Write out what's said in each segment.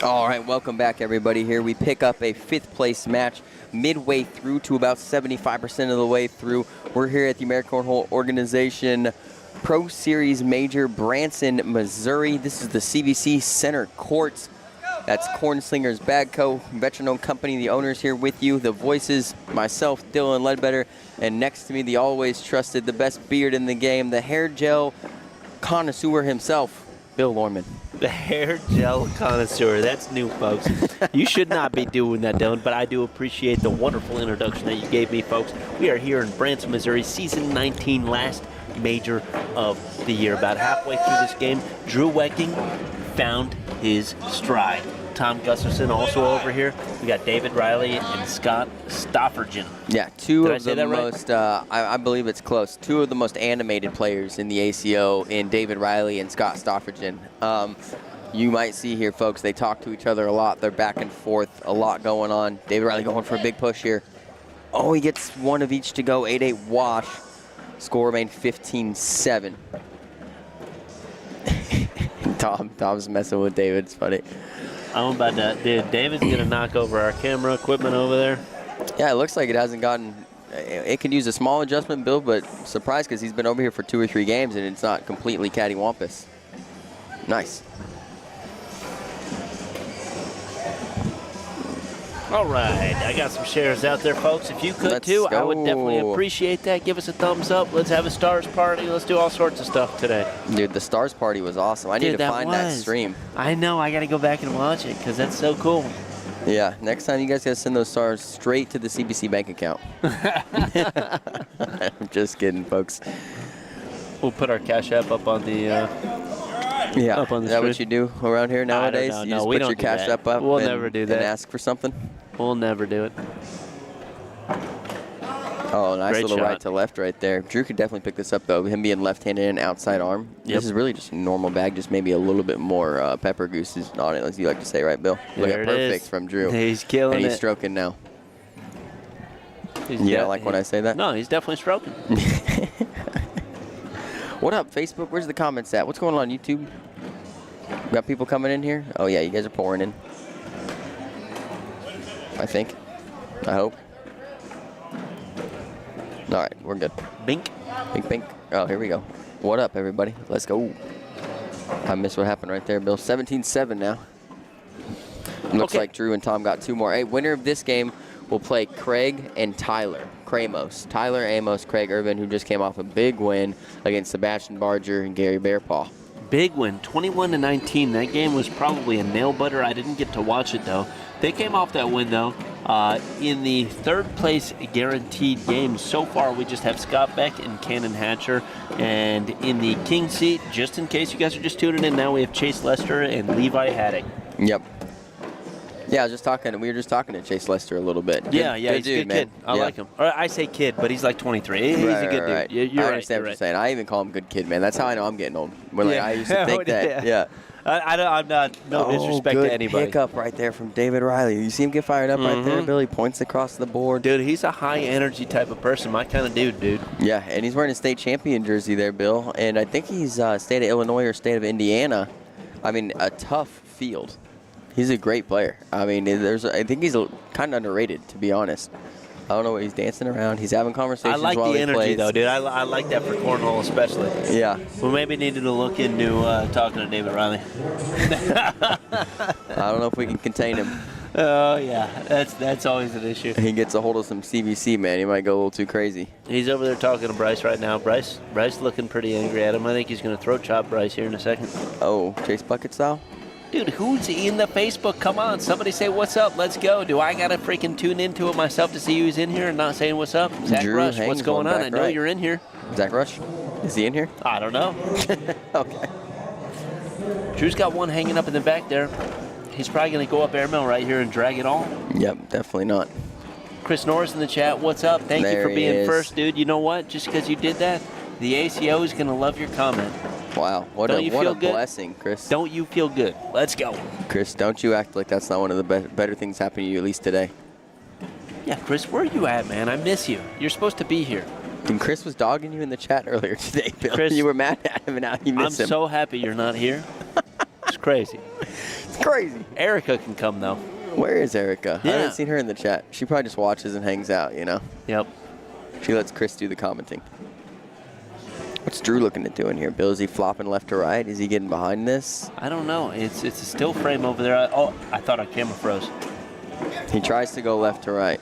All right, welcome back, everybody. Here we pick up a fifth-place match midway through to about 75% of the way through. We're here at the American Cornhole Organization Pro Series Major, Branson, Missouri. This is the CVC Center Courts. That's Cornslingers Bagco, veteran-owned company. The owners here with you. The voices, myself, Dylan Ledbetter, and next to me, the always trusted, the best beard in the game, the hair gel connoisseur himself, Bill Lorman. The hair gel connoisseur. That's new, folks. You should not be doing that, Dylan, but I do appreciate the wonderful introduction that you gave me, folks. We are here in Branson, Missouri, Season 19, last major of the year. About halfway through this game, Drew Wecking found his stride. Tom Gustafson also over here. We got David Riley and Scott Stoffergen. Yeah, two of the most, I believe it's close, two of the most animated players in the ACO in David Riley and Scott Stoffergen. You might see here, folks, they talk to each other a lot. They're back and forth, a lot going on. David Riley going for a big push here. Oh, he gets one of each to go, 8-8 wash. Score remained 15-7. Tom's messing with David, it's funny. I'm about to, dude, David's going to knock over our camera equipment over there. Yeah, it looks like it hasn't gotten, it could use a small adjustment, Bill, but surprised because he's been over here for 2 or 3 games and it's not completely cattywampus. Nice. All right, I got some shares out there, folks. If you could Let's too, go. I would definitely appreciate that. Give us a thumbs up. Let's have a stars party. Let's do all sorts of stuff today. Dude, the stars party was awesome. I need to find that stream. I know. I got to go back and watch it because that's so cool. Yeah, next time you guys got to send those stars straight to the CBC bank account. I'm just kidding, folks. We'll put our Cash App up on the yeah, up on the is that stream. what you do around here nowadays? I don't You know. just No, we put don't your do Cash that. App up We'll and, never do that. and ask for something? We'll never do it. Oh, nice Great little shot. right to left right there. Drew could definitely pick this up, though. Him being left-handed and outside arm. Yep. This is really just a normal bag, just maybe a little bit more pepper gooses on it, as you like to say, right, Bill? Look There at it perfect is. from Drew. He's killing and he's it. stroking now. You don't like when I say that? No, he's definitely stroking. What up, Facebook? Where's the comments at? What's going on, YouTube? We got people coming in here? Oh, yeah, you guys are pouring in. I think. I hope. All right, we're good. Bink. Bink, bink. Oh, here we go. What up, everybody? Let's go. I missed what happened right there, Bill. 17-7 now. Looks like Drew and Tom got 2 more. Hey, winner of this game will play Craig and Tyler Kramos. Tyler Amos, Craig Irvin, who just came off a big win against Sebastian Barger and Gary Bearpaw. Big win, 21-19. That game was probably a nail biter. I didn't get to watch it, though. They came off that win, though. In the 3rd place guaranteed game so far, we just have Scott Beck and Cannon Hatcher. And in the king seat, just in case you guys are just tuning in, now we have Chase Lester and Levi Haddock. Yep. Yeah, we were just talking to Chase Lester a little bit. Good, yeah, he's a good kid. I like him. Or I say kid, but he's like 23. He's a good dude. Right. You're I right. understand what you're saying. I even call him good kid, man. That's how I know I'm getting old. I used to Yeah. think that. Yeah. I'm not, no disrespect to anybody. Good pickup right there from David Riley. You see him get fired up right there, Billy? Points across the board. Dude, he's a high-energy type of person. My kind of dude. Yeah, and he's wearing a state champion jersey there, Bill. And I think he's state of Illinois or state of Indiana. I mean, a tough field. He's a great player. I mean, I think he's kind of underrated, to be honest. I don't know what he's dancing around. He's having conversations while he plays. I like the energy, though, dude. I like that for Cornhole especially. Yeah. We maybe needed to look into talking to David Riley. I don't know if we can contain him. Oh, yeah. That's always an issue. He gets a hold of some CVC, man. He might go a little too crazy. He's over there talking to Bryce right now. Bryce looking pretty angry at him. I think he's going to throat chop Bryce here in a second. Oh, Chase Bucket style? Dude, who's in the Facebook? Come on, somebody say what's up. Let's go. Do I got to freaking tune into it myself to see who's in here and not saying what's up? Zach Drew Rush, what's going on? I know you're in here. Zach Rush? Is he in here? I don't know. Okay. Drew's got one hanging up in the back there. He's probably going to go up airmail right here and drag it all. Yep, definitely not. Chris Norris in the chat, what's up? Thank you for being first, dude. You know what? Just because you did that, the ACO is going to love your comment. Wow, what a blessing, Chris. Don't you feel good? Let's go. Chris, don't you act like that's not one of the better things happening to you, at least today. Yeah, Chris, where are you at, man? I miss you. You're supposed to be here. And Chris was dogging you in the chat earlier today, Bill. Chris, you were mad at him, and now you miss him. I'm so happy you're not here. crazy. It's crazy. Erica can come, though. Where is Erica? I Yeah. haven't seen her in the chat. She probably just watches and hangs out, you know? Yep. She lets Chris do the commenting. What's Drew looking to do in here? Bill, is he flopping left to right? Is he getting behind this? I don't know. It's a still frame over there. Oh, I thought our camera froze. He tries to go left to right.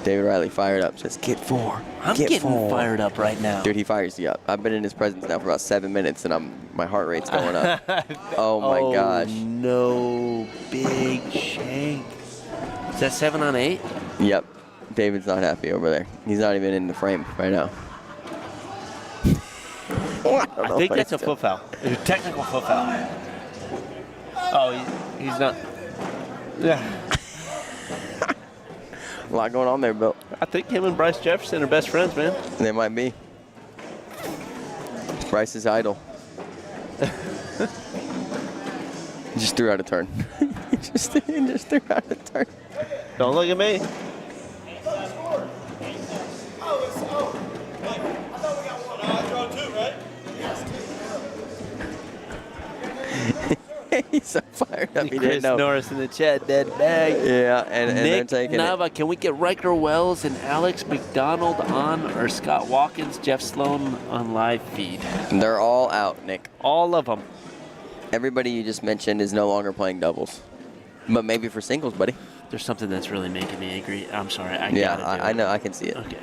David Riley fired up, says, get 4. I'm get getting 4. fired up right now. Dude, he fires you up. I've been in his presence now for about 7 minutes, and my heart rate's going up. Oh, my gosh. No. Big shank. Is that 7 on 8? Yep. David's not happy over there. He's not even in the frame right now. I think that's a foot foul. A technical foot foul. Oh, he's not. Yeah. A lot going on there, Bill. I think him and Bryce Jefferson are best friends, man. They might be. Bryce is idle. He just threw out a turn. he just threw out a turn. Don't look at me. He's so fired up. He Chris didn't know. Norris in the chat, dead bag. Yeah, and they're Nick taking Nava, can we get Riker Wells and Alex McDonald on, or Scott Watkins, Jeff Sloan on live feed? it. They're all out, Nick. All of them. Everybody you just mentioned is no longer playing doubles. But maybe for singles, buddy. There's something that's really making me angry. I'm sorry. I Yeah, gotta do I it. know. I can see it. Okay.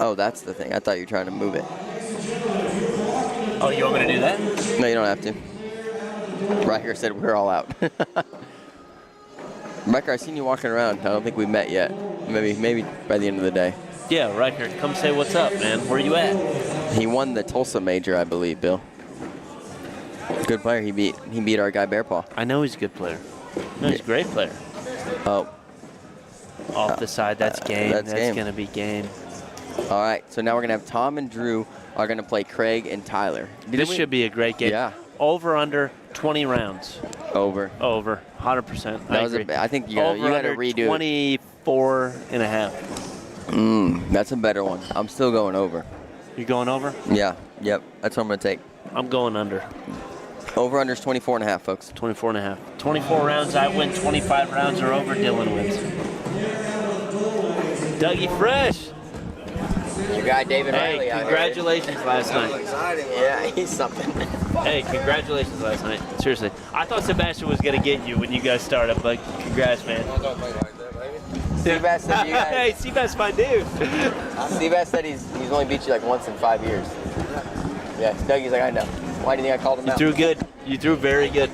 Oh, that's the thing. I thought you were trying to move it. Oh, you want me to do that? No, you don't have to. Riker said we're all out. Riker, I've seen you walking around. I don't think we met yet. Maybe by the end of the day. Yeah, Riker, come say what's up, man. Where you at? He won the Tulsa Major, I believe, Bill. Good player. He beat our guy Bear Paw. I know he's a good player. No, he's a great player. Oh, Off the side, that's game. that's game. going to be game. all right. So now we're gonna have Tom and Drew are gonna play Craig and Tyler. This should be a great game. Yeah. Over, under, 20 rounds. Over. Over, 100%. That was I think you gotta redo it. 24 and a half. That's a better one. I'm still going over. You going over? Yeah. Yep. That's what I'm gonna take. I'm going under. Over under's 24 and a half, folks. 24 and a half. 24 rounds, I win. 25 rounds or over, Dylan wins. Dougie Fresh. Your guy David Hey, congratulations last night. Yeah, he's something. Hey, congratulations last night. Seriously. I thought Sebastian was going to get you when you guys started, but congrats, man. Seabass said you guys. Hey, Seabass my dude. Seabass said he's only beat you like once in 5 years. Yeah, Dougie's like, I know. Why do you think I called him You out? threw good. You threw very good.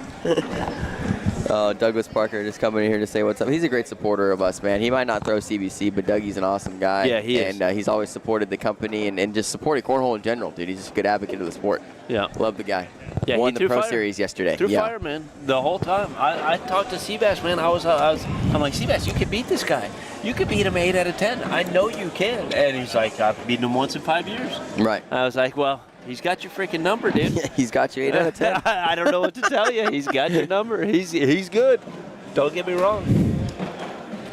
Douglas Parker just coming in here to say what's up. He's a great supporter of us, man. He might not throw CBC, but Dougie's an awesome guy. Yeah, he is. And he's always supported the company and just supported Cornhole in general, dude. He's just a good advocate of the sport. Yeah. Love the guy. Yeah, Won he the threw Pro fire. Series yesterday. Threw yeah. fire, man. The whole time. I talked to Seabass, man. I'm like, Seabass, you could beat this guy. You could beat him 8 out of 10. I know you can. And he's like, I've beaten him once in 5 years. Right. I was like, well, he's got your freaking number, dude. He's got you 8 out of 10. I don't know what to tell you. He's got your number. He's good. Don't get me wrong.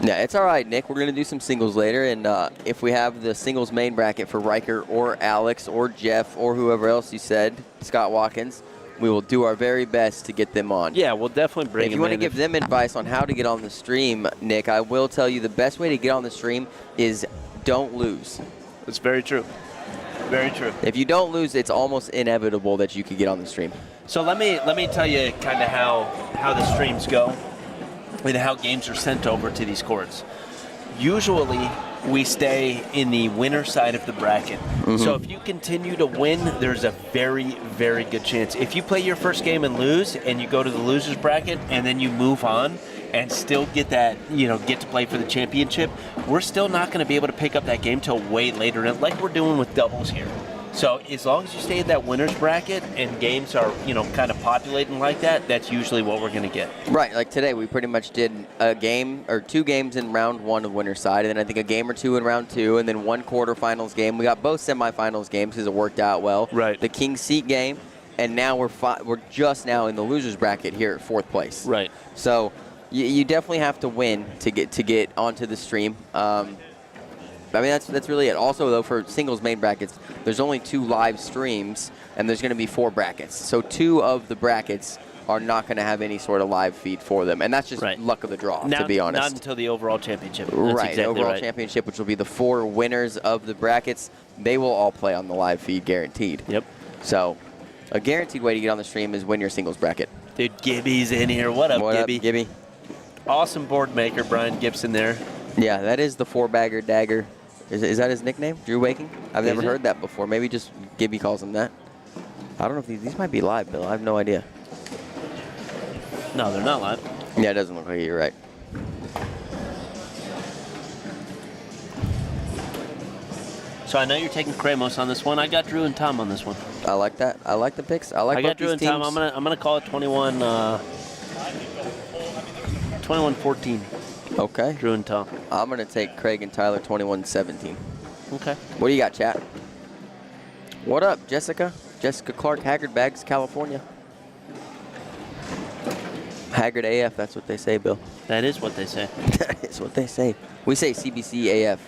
Yeah, it's all right, Nick. We're going to do some singles later, and if we have the singles main bracket for Riker or Alex or Jeff or whoever else you said, Scott Watkins, we will do our very best to get them on. Yeah, we'll definitely bring If you want to give them advice on how to get on the stream, Nick, I will tell you the best way to get on the stream is don't lose. It's very true. Very true. If you don't lose, it's almost inevitable that you could get on the stream. So let me tell you kind of how the streams go and how games are sent over to these courts. Usually, we stay in the winner side of the bracket. So if you continue to win, there's a very, very good chance. If you play your first game and lose, and you go to the losers bracket, and then you move on and still get that, get to play for the championship, we're still not going to be able to pick up that game till way later, like we're doing with doubles here. So as long as you stay in that winner's bracket and games are, kind of populating like that, that's usually what we're going to get. Right, like today we pretty much did a game or 2 games in round 1 of winner's side, and then I think a game or 2 in round 2, and then 1 quarterfinals game. We got both semifinals games because it worked out well. Right. The King's Seat game, and now we're just now in the losers bracket here at 4th place. Right. So you definitely have to win to get onto the stream. I mean, that's really it. Also, though, for singles main brackets, there's only 2 live streams, and there's going to be 4 brackets. So 2 of the brackets are not going to have any sort of live feed for them, and that's just luck of the draw, to be honest. Not until the overall championship. That's right, exactly overall right. championship, which will be the 4 winners of the brackets. They will all play on the live feed, guaranteed. Yep. So a guaranteed way to get on the stream is win your singles bracket. Dude, Gibby's in here. What up, Gibby? Up, Gibby? Awesome board maker, Brian Gibson there. Yeah, that is the 4-bagger dagger. Is that his nickname, Drew Waking? I've never heard that before. Maybe just Gibby calls him that. I don't know if these might be live, Bill. I have no idea. No, they're not live. Yeah, it doesn't look like it. You're right. So I know you're taking Kramos on this one. I got Drew and Tom on this one. I like that. I like the picks. I like both got Drew and these Tom. teams. I'm gonna call it 21-14. Okay. Drew and Tom. I'm going to take Craig and Tyler 21-17. Okay. What do you got, chat? What up, Jessica? Jessica Clark, Haggard Bags, California. Haggard AF, that's what they say, Bill. That is what they say. That is what they say. We say CBC AF.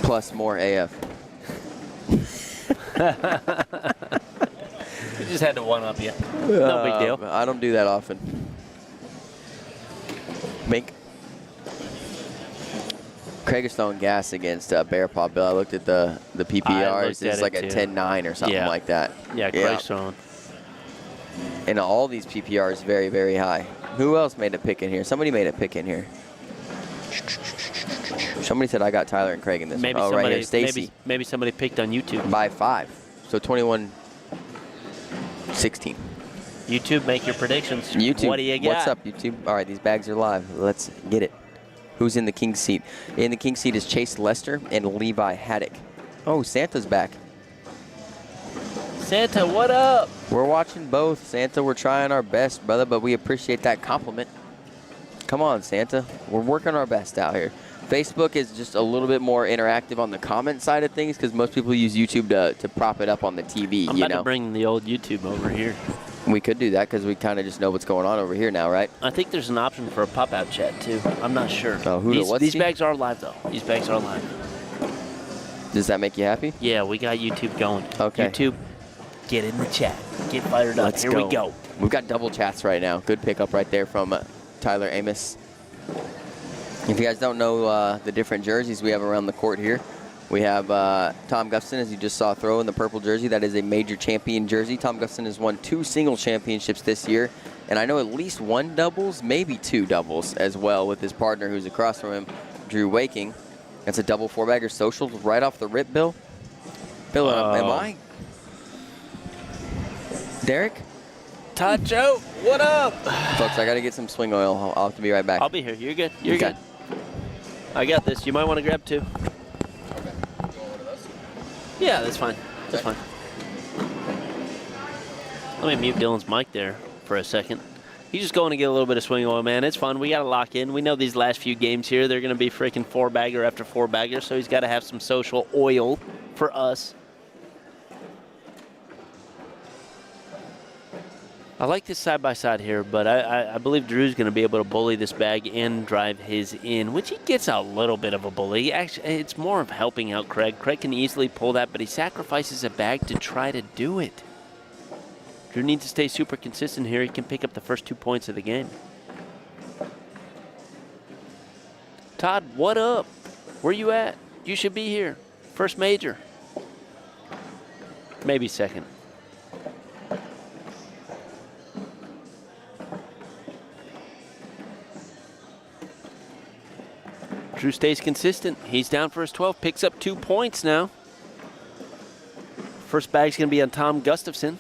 Plus more AF. We just had to one-up you. No big deal. I don't do that often. Mink. Craig is throwing gas against Bear Paw, Bill. I looked at the PPRs. It's like a 10-9 or something like that. Yeah, Craig's throwing. And all these PPRs very, very high. Who else made a pick in here? Somebody made a pick in here. Somebody said I got Tyler and Craig in this one. Oh, right here, Stacy. Maybe somebody picked on YouTube. By 5. So 21-16. YouTube, make your predictions. YouTube, what do you got? what's up, YouTube? All right, these bags are live. Let's get it. Who's in the king seat? In the king seat is Chase Lester and Levi Haddock. Oh, Santa's back. Santa, what up? We're watching both. Santa, we're trying our best, brother, but we appreciate that compliment. Come on, Santa. We're working our best out here. Facebook is just a little bit more interactive on the comment side of things because most people use YouTube to prop it up on the TV, I'm about to bring the old YouTube over here. We could do that because we kind of just know what's going on over here now, right? I think there's an option for a pop-out chat, too. I'm not sure. Oh, these bags are live, though. These bags are live. Does that make you happy? Yeah, we got YouTube going. Okay. YouTube, get in the chat. Get fired up. Here we go. We've got double chats right now. Good pickup right there from Tyler Amos. If you guys don't know the different jerseys we have around the court here, we have Tom Gustafson, as you just saw throw in the purple jersey. That is a major champion jersey. Tom Gustafson has won 2 single championships this year, and I know at least 1 doubles, maybe 2 doubles as well with his partner who's across from him, Drew Waking. That's a double 4-bagger social right off the rip, Bill. Bill, am I? Derek? Tacho, what up? Folks, I got to get some swing oil. I'll have to be right back. I'll be here. You're good. You're good. I got this. You might want to grab 2. Yeah, that's fine. That's fine. Let me mute Dylan's mic there for a second. He's just going to get a little bit of swing oil, man. It's fun. We got to lock in. We know these last few games here, they're going to be freaking 4-bagger after 4-bagger, so he's got to have some social oil for us. I like this side-by-side here, but I believe Drew's going to be able to bully this bag and drive his in, which he gets a little bit of a bully. Actually, it's more of helping out Craig. Craig can easily pull that, but he sacrifices a bag to try to do it. Drew needs to stay super consistent here. He can pick up the first 2 points of the game. Todd, what up? Where you at? You should be here. First major. Maybe second. Drew stays consistent. He's down for his 12. Picks up 2 points now. First bag's going to be on Tom Gustafson.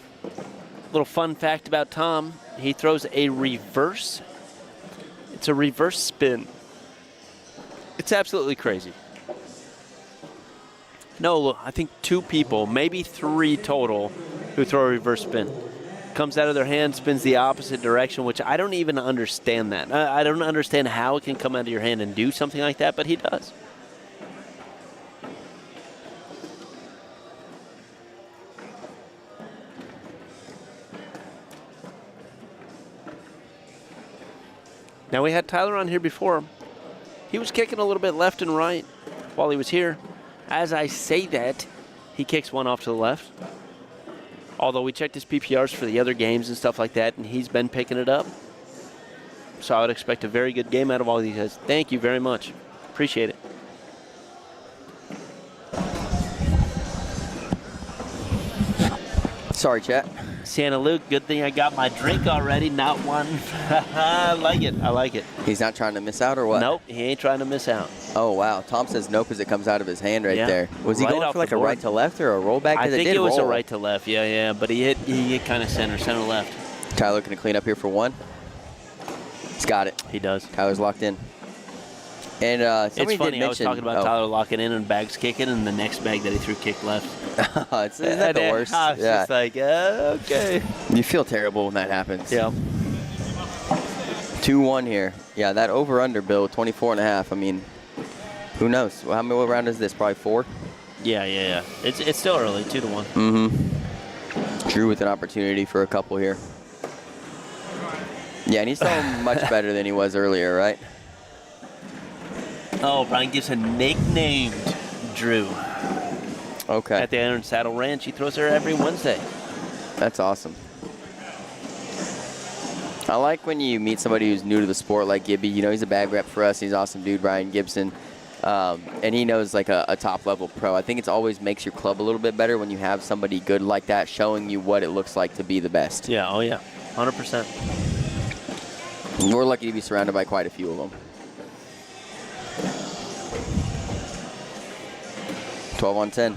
Little fun fact about Tom. He throws a reverse. It's a reverse spin. It's absolutely crazy. No, I think 2 people, maybe 3 total, who throw a reverse spin. Comes out of their hand, spins the opposite direction, which I don't even understand that. I don't understand how it can come out of your hand and do something like that, but he does. Now, we had Tyler on here before. He was kicking a little bit left and right. while he was here. As I say that, he kicks one off to the left. Although we checked his PPRs for the other games and stuff like that, and he's been picking it up. So I would expect a very good game out of all these guys. Thank you very much. Appreciate it. Sorry, chat. Santa Luke, good thing I got my drink already, not one. I like it. I like it. He's not trying to miss out or what? Nope, he ain't trying to miss out. Oh, wow. Tom says no because it comes out of his hand right Yeah. there. Was he Right going off for like the a board. right to left or a rollback? I think did it was a roll. right to left. Yeah. But he hit kind of center left. Tyler going to clean up here for one. He's got it. He does. Tyler's locked in. And It's somebody funny, did mention, I was talking about Tyler locking in and bags kicking, and the next bag that he threw kicked left. Isn't that the worst? I was just like, okay. You feel terrible when that happens. Yeah. 2-1 here. Yeah, that over-under, Bill, 24.5. I mean, who knows? How many what round is this? Probably 4? Yeah. It's still early, 2-1. Mm-hmm. Drew with an opportunity for a couple here. Yeah, and he's still much better than he was earlier, right? Oh, Brian Gibson nicknamed Drew. Okay. At the Iron Saddle Ranch. He throws there every Wednesday. That's awesome. I like when you meet somebody who's new to the sport like Gibby. You know, he's a bag rep for us. He's an awesome dude, Brian Gibson. And he knows like a top-level pro. I think it always makes your club a little bit better when you have somebody good like that showing you what it looks like to be the best. Yeah, oh yeah, 100%. We're lucky to be surrounded by quite a few of them. 12 on 10.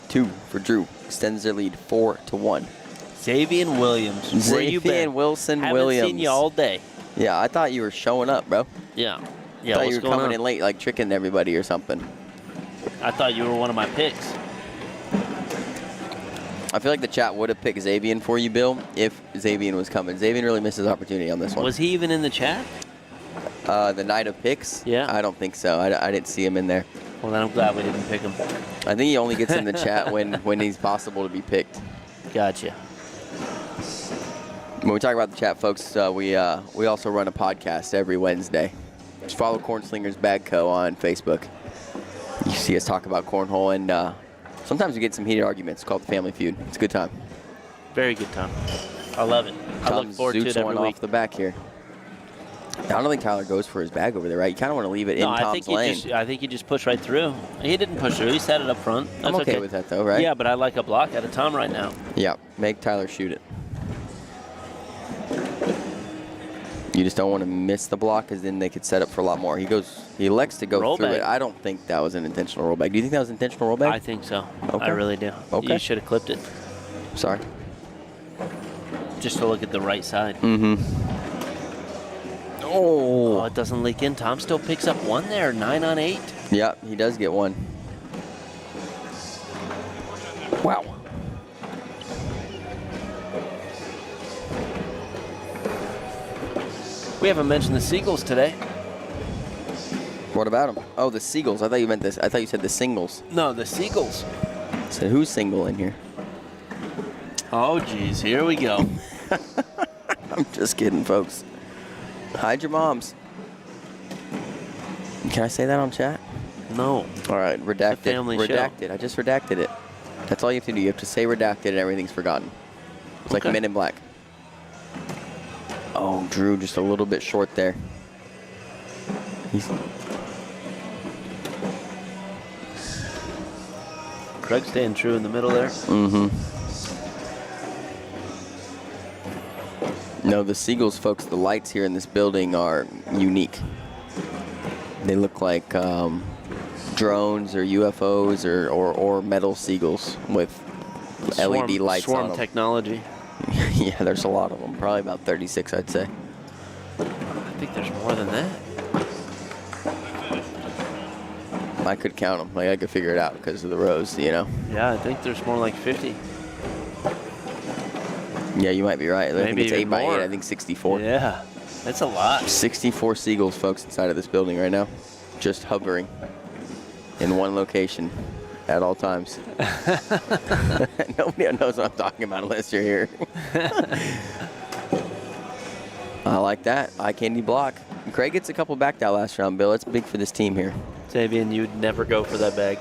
2 for Drew. Extends their lead 4-1. Xavier Williams. Where you been? Wilson Haven't Williams. seen you all day. Yeah, I thought you were showing up, bro. Yeah. I thought you were coming in late, like tricking everybody or something. I thought you were one of my picks. I feel like the chat would have picked Xavier for you, Bill, if Xavier was coming. Xavier really missed his opportunity on this one. Was he even in the chat? The night of picks? Yeah. I don't think so. I didn't see him in there. Well, then I'm glad we didn't pick him. I think he only gets in the chat when he's possible to be picked. Gotcha. When we talk about the chat, folks, we also run a podcast every Wednesday. Just follow Cornslingers Bag Co. on Facebook. You see us talk about cornhole, and sometimes we get some heated arguments. It's called the Family Feud. It's a good time. Very good time. I love it. I look forward to it every week. Off the back here. I don't think Tyler goes for his bag over there, right? You kind of want to leave it in Tom's lane. I think you just push right through. He didn't push through. He set it up front. That's I'm okay with that, though, right? Yeah, but I like a block at a time right now. Yeah, make Tyler shoot it. You just don't want to miss the block because then they could set up for a lot more. He elects to go through it. I don't think that was an intentional rollback. Do you think that was intentional rollback? I think so. Okay. I really do. Okay. You should have clipped it. Sorry. Just to look at the right side. Mm-hmm. Oh, it doesn't leak in. Tom still picks up one there. 9 on 8. Yeah, he does get one. Wow. We haven't mentioned the Seagulls today. What about them? Oh, the Seagulls. I thought you meant this. I thought you said the singles. No, the Seagulls. So who's single in here? Oh, geez. Here we go. I'm just kidding, folks. Hide your moms. Can I say that on chat? No. All right, redacted. It's a family redacted. show. I just redacted it. That's all you have to do. You have to say redacted and everything's forgotten. It's like Men in Black. Oh, Drew just a little bit short there. Craig staying true in the middle there. Mm-hmm. No, the Seagulls, folks, the lights here in this building are unique. They look like drones or UFOs or metal seagulls with LED lights on them. Swarm technology. Yeah, there's a lot of them. Probably about 36, I'd say. I think there's more than that. I could count them. Like I could figure it out because of the rows, you know. Yeah, I think there's more like 50. Yeah, you might be right. I think Maybe it's 8 by 8. more. I think 64. Yeah, that's a lot. 64 Seagulls, folks, inside of this building right now, just hovering in one location at all times. Nobody knows what I'm talking about unless you're here. I like that. Eye candy block. Craig gets a couple back that last round, Bill. It's big for this team here. Xavier, you'd never go for that bag.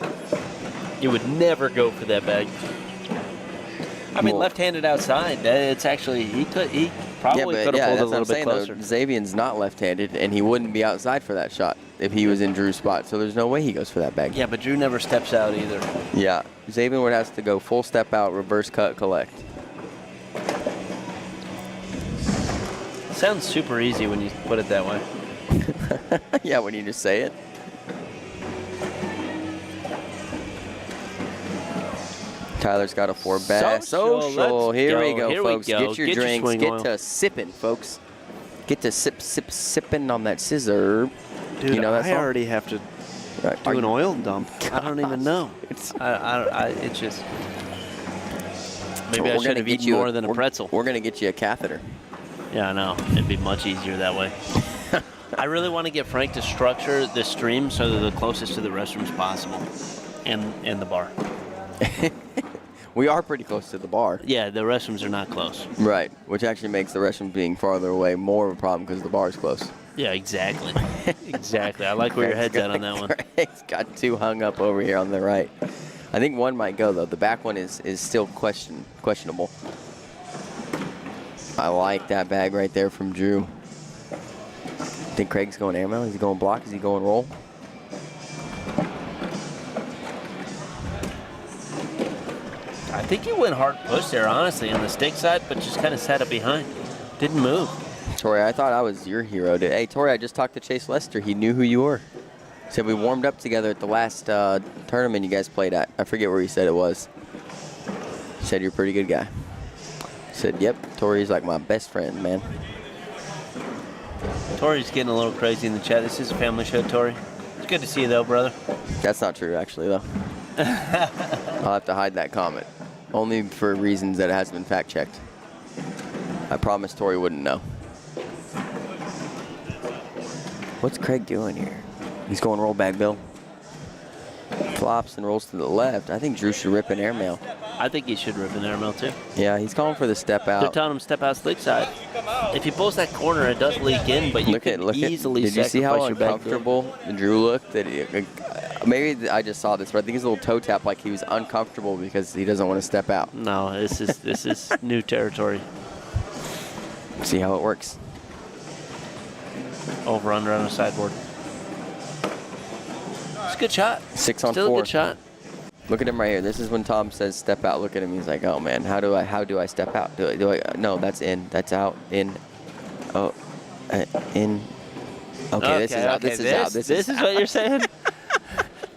You would never go for that bag. I mean, left-handed outside. It's actually he probably could have pulled a little bit closer. Xavier's not left-handed, and he wouldn't be outside for that shot if he was in Drew's spot. So there's no way he goes for that bag. Yeah, but Drew never steps out either. Yeah, Xavier would have to go full step out, reverse cut, collect. Sounds super easy when you put it that way. Yeah, when you just say it. Tyler's got a 4-bet. Social. Here we go, folks. Get your drinks. Get to sipping, folks. Get to sipping on that scissor. Dude, you know that I already have to do an oil dump. I don't even know. It's just... Maybe I should have eaten more than a pretzel. We're going to get you a catheter. Yeah, I know. It'd be much easier that way. I really want to get Frank to structure the stream so they're the closest to the restrooms possible and the bar. We are pretty close to the bar. Yeah, the restrooms are not close. Right, which actually makes the restroom being farther away more of a problem because the bar is close. Yeah, exactly. Exactly. I like where your head's at on that one. It's got 2 hung up over here on the right. I think 1 might go, though. The back one is still questionable. I like that bag right there from Drew. Think Craig's going airmail? Is he going block? Is he going roll? I think he went hard push there, honestly, on the stick side, but just kind of sat up behind. Didn't move. Tori, I thought I was your hero. Hey, Tori, I just talked to Chase Lester. He knew who you were. Said we warmed up together at the last tournament you guys played at. I forget where he said it was. He said you're a pretty good guy. Said, yep, Tori's like my best friend, man. Tori's getting a little crazy in the chat. This is a family show, Tori. It's good to see you, though, brother. That's not true, actually, though. I'll have to hide that comment. Only for reasons that it hasn't been fact-checked. I promised Tori wouldn't know. What's Craig doing here? He's going roll back, Bill. Flops and rolls to the left. I think Drew should rip an airmail. I think he should rip an airmail, too. Yeah, he's calling for the step out. They're telling him step out slick side. If he pulls that corner, it does leak in, but you can easily Did you see how sacrifice your back uncomfortable Drew looked? Maybe I just saw this, but I think his little toe tap, like he was uncomfortable because he doesn't want to step out. No, this is new territory. See how it works. Over under on the sideboard. It's a good shot. 6 on 4. Still a good shot. Look at him right here. This is when Tom says step out. Look at him. He's like, oh man, how do I step out? Do I? No, that's in. That's out. In. Oh, in. Okay, this is out. This is out. This is what you're saying.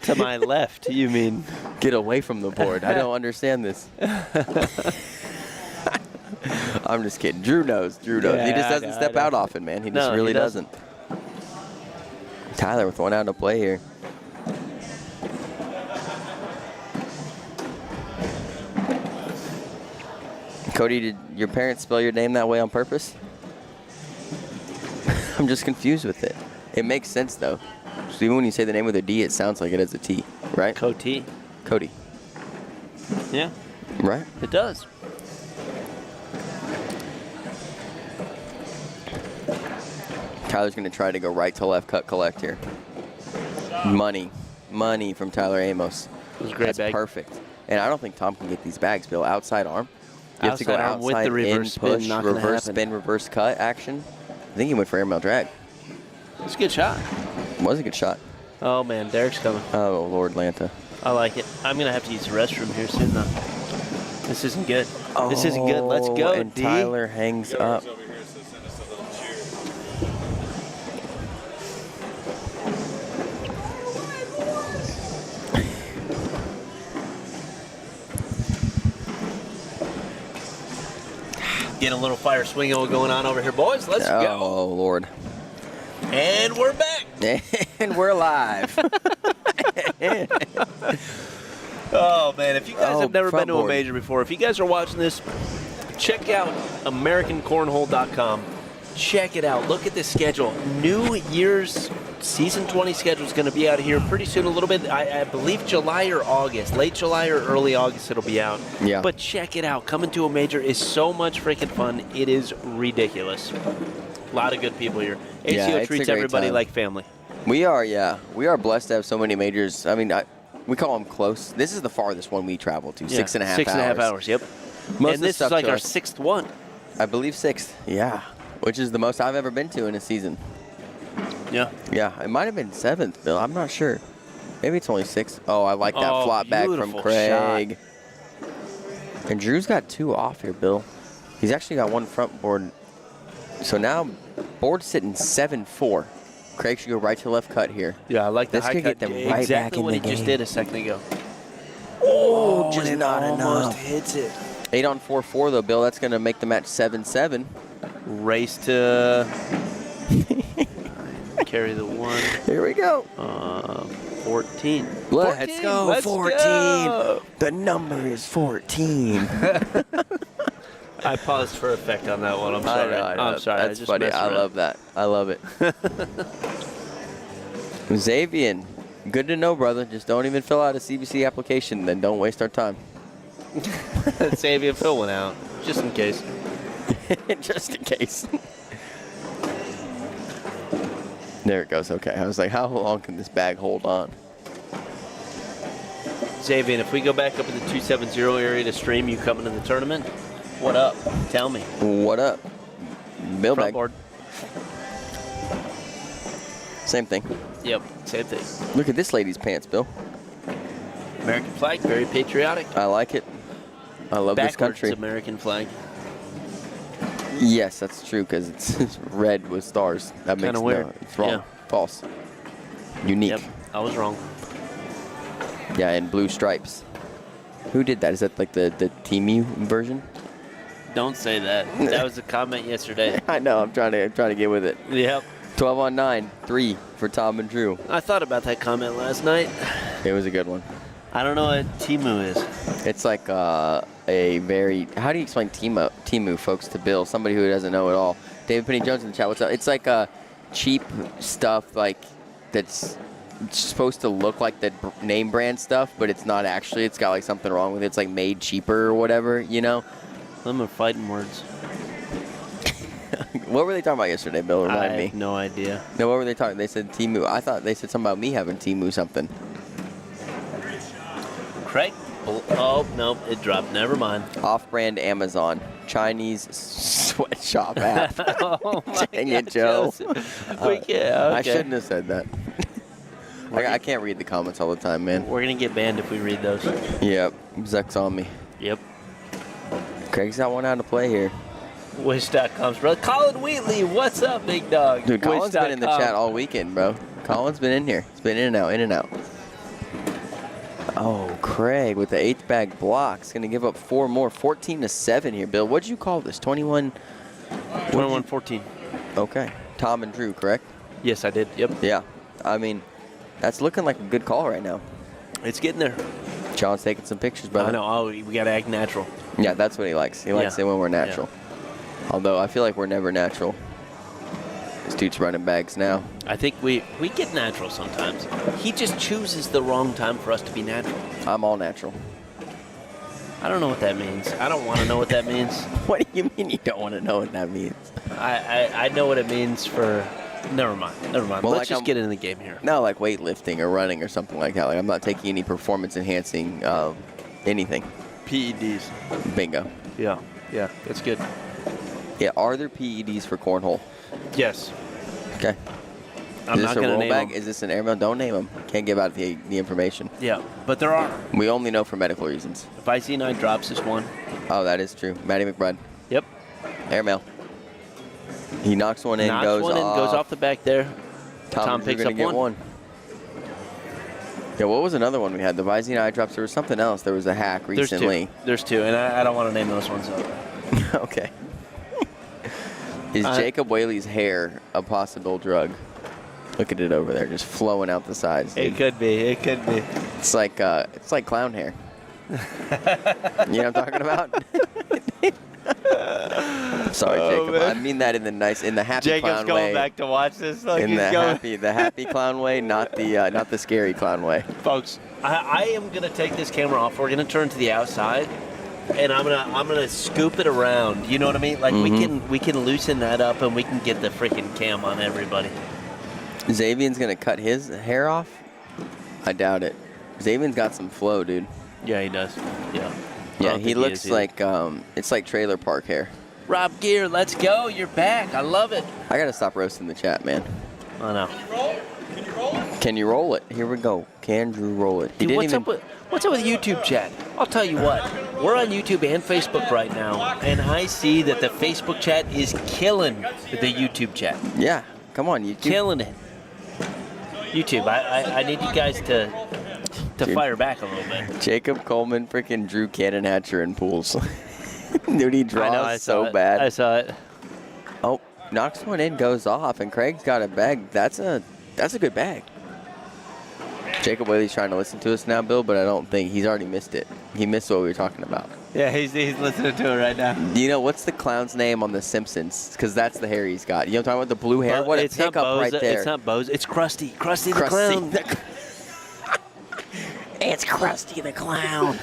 To my left, you mean? Get away from the board. I don't understand this. I'm just kidding. Drew knows. Drew knows. Yeah, he just doesn't step out often, man. He just really doesn't. Tyler with 1 out to play here. Cody, did your parents spell your name that way on purpose? I'm just confused with it. It makes sense, though. So even when you say the name with a D, it sounds like it has a T, right? Cody. Cody. Yeah. Right? It does. Tyler's going to try to go right to left, cut, collect here. Money. Money from Tyler Amos. It was a great That's bag. perfect. And I don't think Tom can get these bags, Bill. Outside arm. You have to go outside with the reverse in, push, spin, reverse spin, reverse cut action. I think he went for airmail drag. It's a good shot. It was a good shot. Oh, man. Derek's coming. Oh, Lord Lanta. I like it. I'm going to have to use the restroom here soon, though. This isn't good. This isn't good. Let's go, and D. Tyler hangs up. Getting a little fire swing going on over here, boys. Let's go. Oh, Lord. And we're back. And we're live. Oh, man. If you guys have never been to a board. major before, if you guys are watching this, check out AmericanCornhole.com. Check it out. Look at the schedule. New Year's Season 20 schedule is going to be out here pretty soon, a little bit. I believe July or August. Late July or early August it'll be out. Yeah. But check it out. Coming to a major is so much freaking fun. It is ridiculous. A lot of good people here. ACO treats everybody like family. We are, yeah. We are blessed to have so many majors. I mean, we call them close. This is the farthest one we travel to, 6.5 hours. 6.5 hours, yep. Most And this is like our 6th one. I believe 6th, yeah. Which is the most I've ever been to in a season. Yeah. Yeah, it might have been 7th, Bill. I'm not sure. Maybe it's only 6th. Oh, I like that flop back from Craig. Shot. And Drew's got 2 off here, Bill. He's actually got 1 front board. So now, board's sitting 7-4. Craig should go right to left cut here. Yeah, I like the this high could cut. get them right back in what the he game. just did a second ago. Oh, just and not almost enough. hits it. 8 on 4-4 though, Bill. That's going to make the match 7-7. Race to carry the 1. Here we go. 14. Let's go. Let's 14. go. The number is 14. I paused for effect on that one. I'm sorry. I know. I'm sorry. That's funny. I love that. I love it. Xavier, good to know, brother. Just don't even fill out a CBC application, then don't waste our time. Xavier, fill one out, just in case. Just in case. There it goes. Okay. I was like, how long can this bag hold on? Xavier, if we go back up in the 270 area to stream you coming to the tournament, what up? Tell me. What up? Bill Front bag. board. Same thing. Yep, same thing. Look at this lady's pants, Bill. American flag, very patriotic. I like it. I love this country. Backwards American flag. Yes, that's true because it's red with stars. That makes Kinda weird. no. It's wrong. Yeah. False. Unique. Yep, I was wrong. Yeah, and blue stripes. Who did that? Is that like the Temu version? Don't say that. That was a comment yesterday. I know. I'm trying to get with it. Yep. 12 on 9, 3 for Tom and Drew. I thought about that comment last night. It was a good one. I don't know what Temu is. It's like a very. How do you explain Temu, folks, to Bill? Somebody who doesn't know at all. David Penny Jones in the chat. What's up? It's like cheap stuff like that's supposed to look like the name brand stuff, but it's not actually. It's got like something wrong with it. It's like made cheaper or whatever, you know? Them are fighting words. What were they talking about yesterday, Bill? Remind me. I have no idea. No, what were they talking? They said Temu. I thought they said something about me having Temu something. Craig? Oh, no, it dropped. Never mind. Off-brand Amazon. Chinese sweatshop app. Oh, my Dang it, God, Joe. Okay. I shouldn't have said that. I can't read the comments all the time, man. We're going to get banned if we read those. Yep. Zuck's on me. Yep. Craig's got one out to play here. Wish.com's brother. Colin Wheatley, what's up, big dog? Dude, Colin's been in the Wish.com. chat all weekend, bro. Colin's been in here. He's been in and out, in and out. Oh, Craig with the 8th bag blocks. Going to give up 4 more. 14-7 here, Bill. What'd you call this? 21? 21-14. Okay. Tom and Drew, correct? Yes, I did. Yep. Yeah. I mean, that's looking like a good call right now. It's getting there. John's taking some pictures, brother. I know. Oh, we got to act natural. Yeah, that's what he likes. He likes it when we're natural. Yeah. Although I feel like we're never natural. This dude's running bags now. I think we get natural sometimes. He just chooses the wrong time for us to be natural. I'm all natural. I don't know what that means. I don't want to know what that means. What do you mean you don't want to know what that means? I know what it means for... Never mind. Well, Well, let's like just get into the game here. No, like weightlifting or running or something like that. Like I'm not taking any performance-enhancing anything. PEDs. Bingo. Yeah, that's good. Yeah, are there PEDs for cornhole? Yes. Okay. I'm Is not this a going to roll name bag? them. Is this an airmail? Don't name them. Can't give out the information. Yeah, but there are. We only know for medical reasons. If IC9 drops this one. Oh, that is true. Matty McBride. Yep. Airmail. He knocks one in, goes off the back there. Tom You're picks gonna up get one. Yeah, what was another one we had? The Visine eye drops. There was something else. There was a hack recently. There's two, and I don't want to name those ones up. Okay. Is Jacob Whaley's hair a possible drug? Look at it over there, just flowing out the sides. Dude. It could be. It's like clown hair. You know what I'm talking about? Sorry, Jacob. Man. I mean that in the happy Jacob's clown going way. back to watch this. Like In the happy clown way, not the scary clown way. Folks, I am gonna take this camera off. We're gonna turn to the outside, and I'm gonna scoop it around. You know what I mean? Like we can loosen that up, and we can get the freaking cam on everybody. Xavier's going to cut his hair off? I doubt it. Xavier's got some flow, dude. Yeah, he does. Yeah. Yeah, he looks like, it's like trailer park hair. Rob Gear, let's go. You're back. I love it. I got to stop roasting the chat, man. I know. Can you roll it? Can you roll it? Here we go. Can Drew roll it? Dude, what's up with YouTube chat? I'll tell you what. We're on YouTube and Facebook right now, and I see that the Facebook chat is killing the YouTube chat. Yeah, come on, YouTube. Killing it. YouTube, I need you guys to Dude. fire back a little bit. Jacob Coleman freaking Drew Cannon Hatcher in pools. Dude, he draws I know, I so saw it. bad. I saw it. Oh, knocks one in, goes off, and Craig's got a bag. That's a good bag. Jacob Whaley's trying to listen to us now, Bill, but I don't think he's already missed it. He missed what we were talking about. Yeah, he's listening to it right now. You know, what's the clown's name on The Simpsons? Because that's the hair he's got. You know what I'm talking about? The blue hair? What a pickup right there. It's not Bose. It's Krusty. Krusty the Clown. It's Krusty the Clown.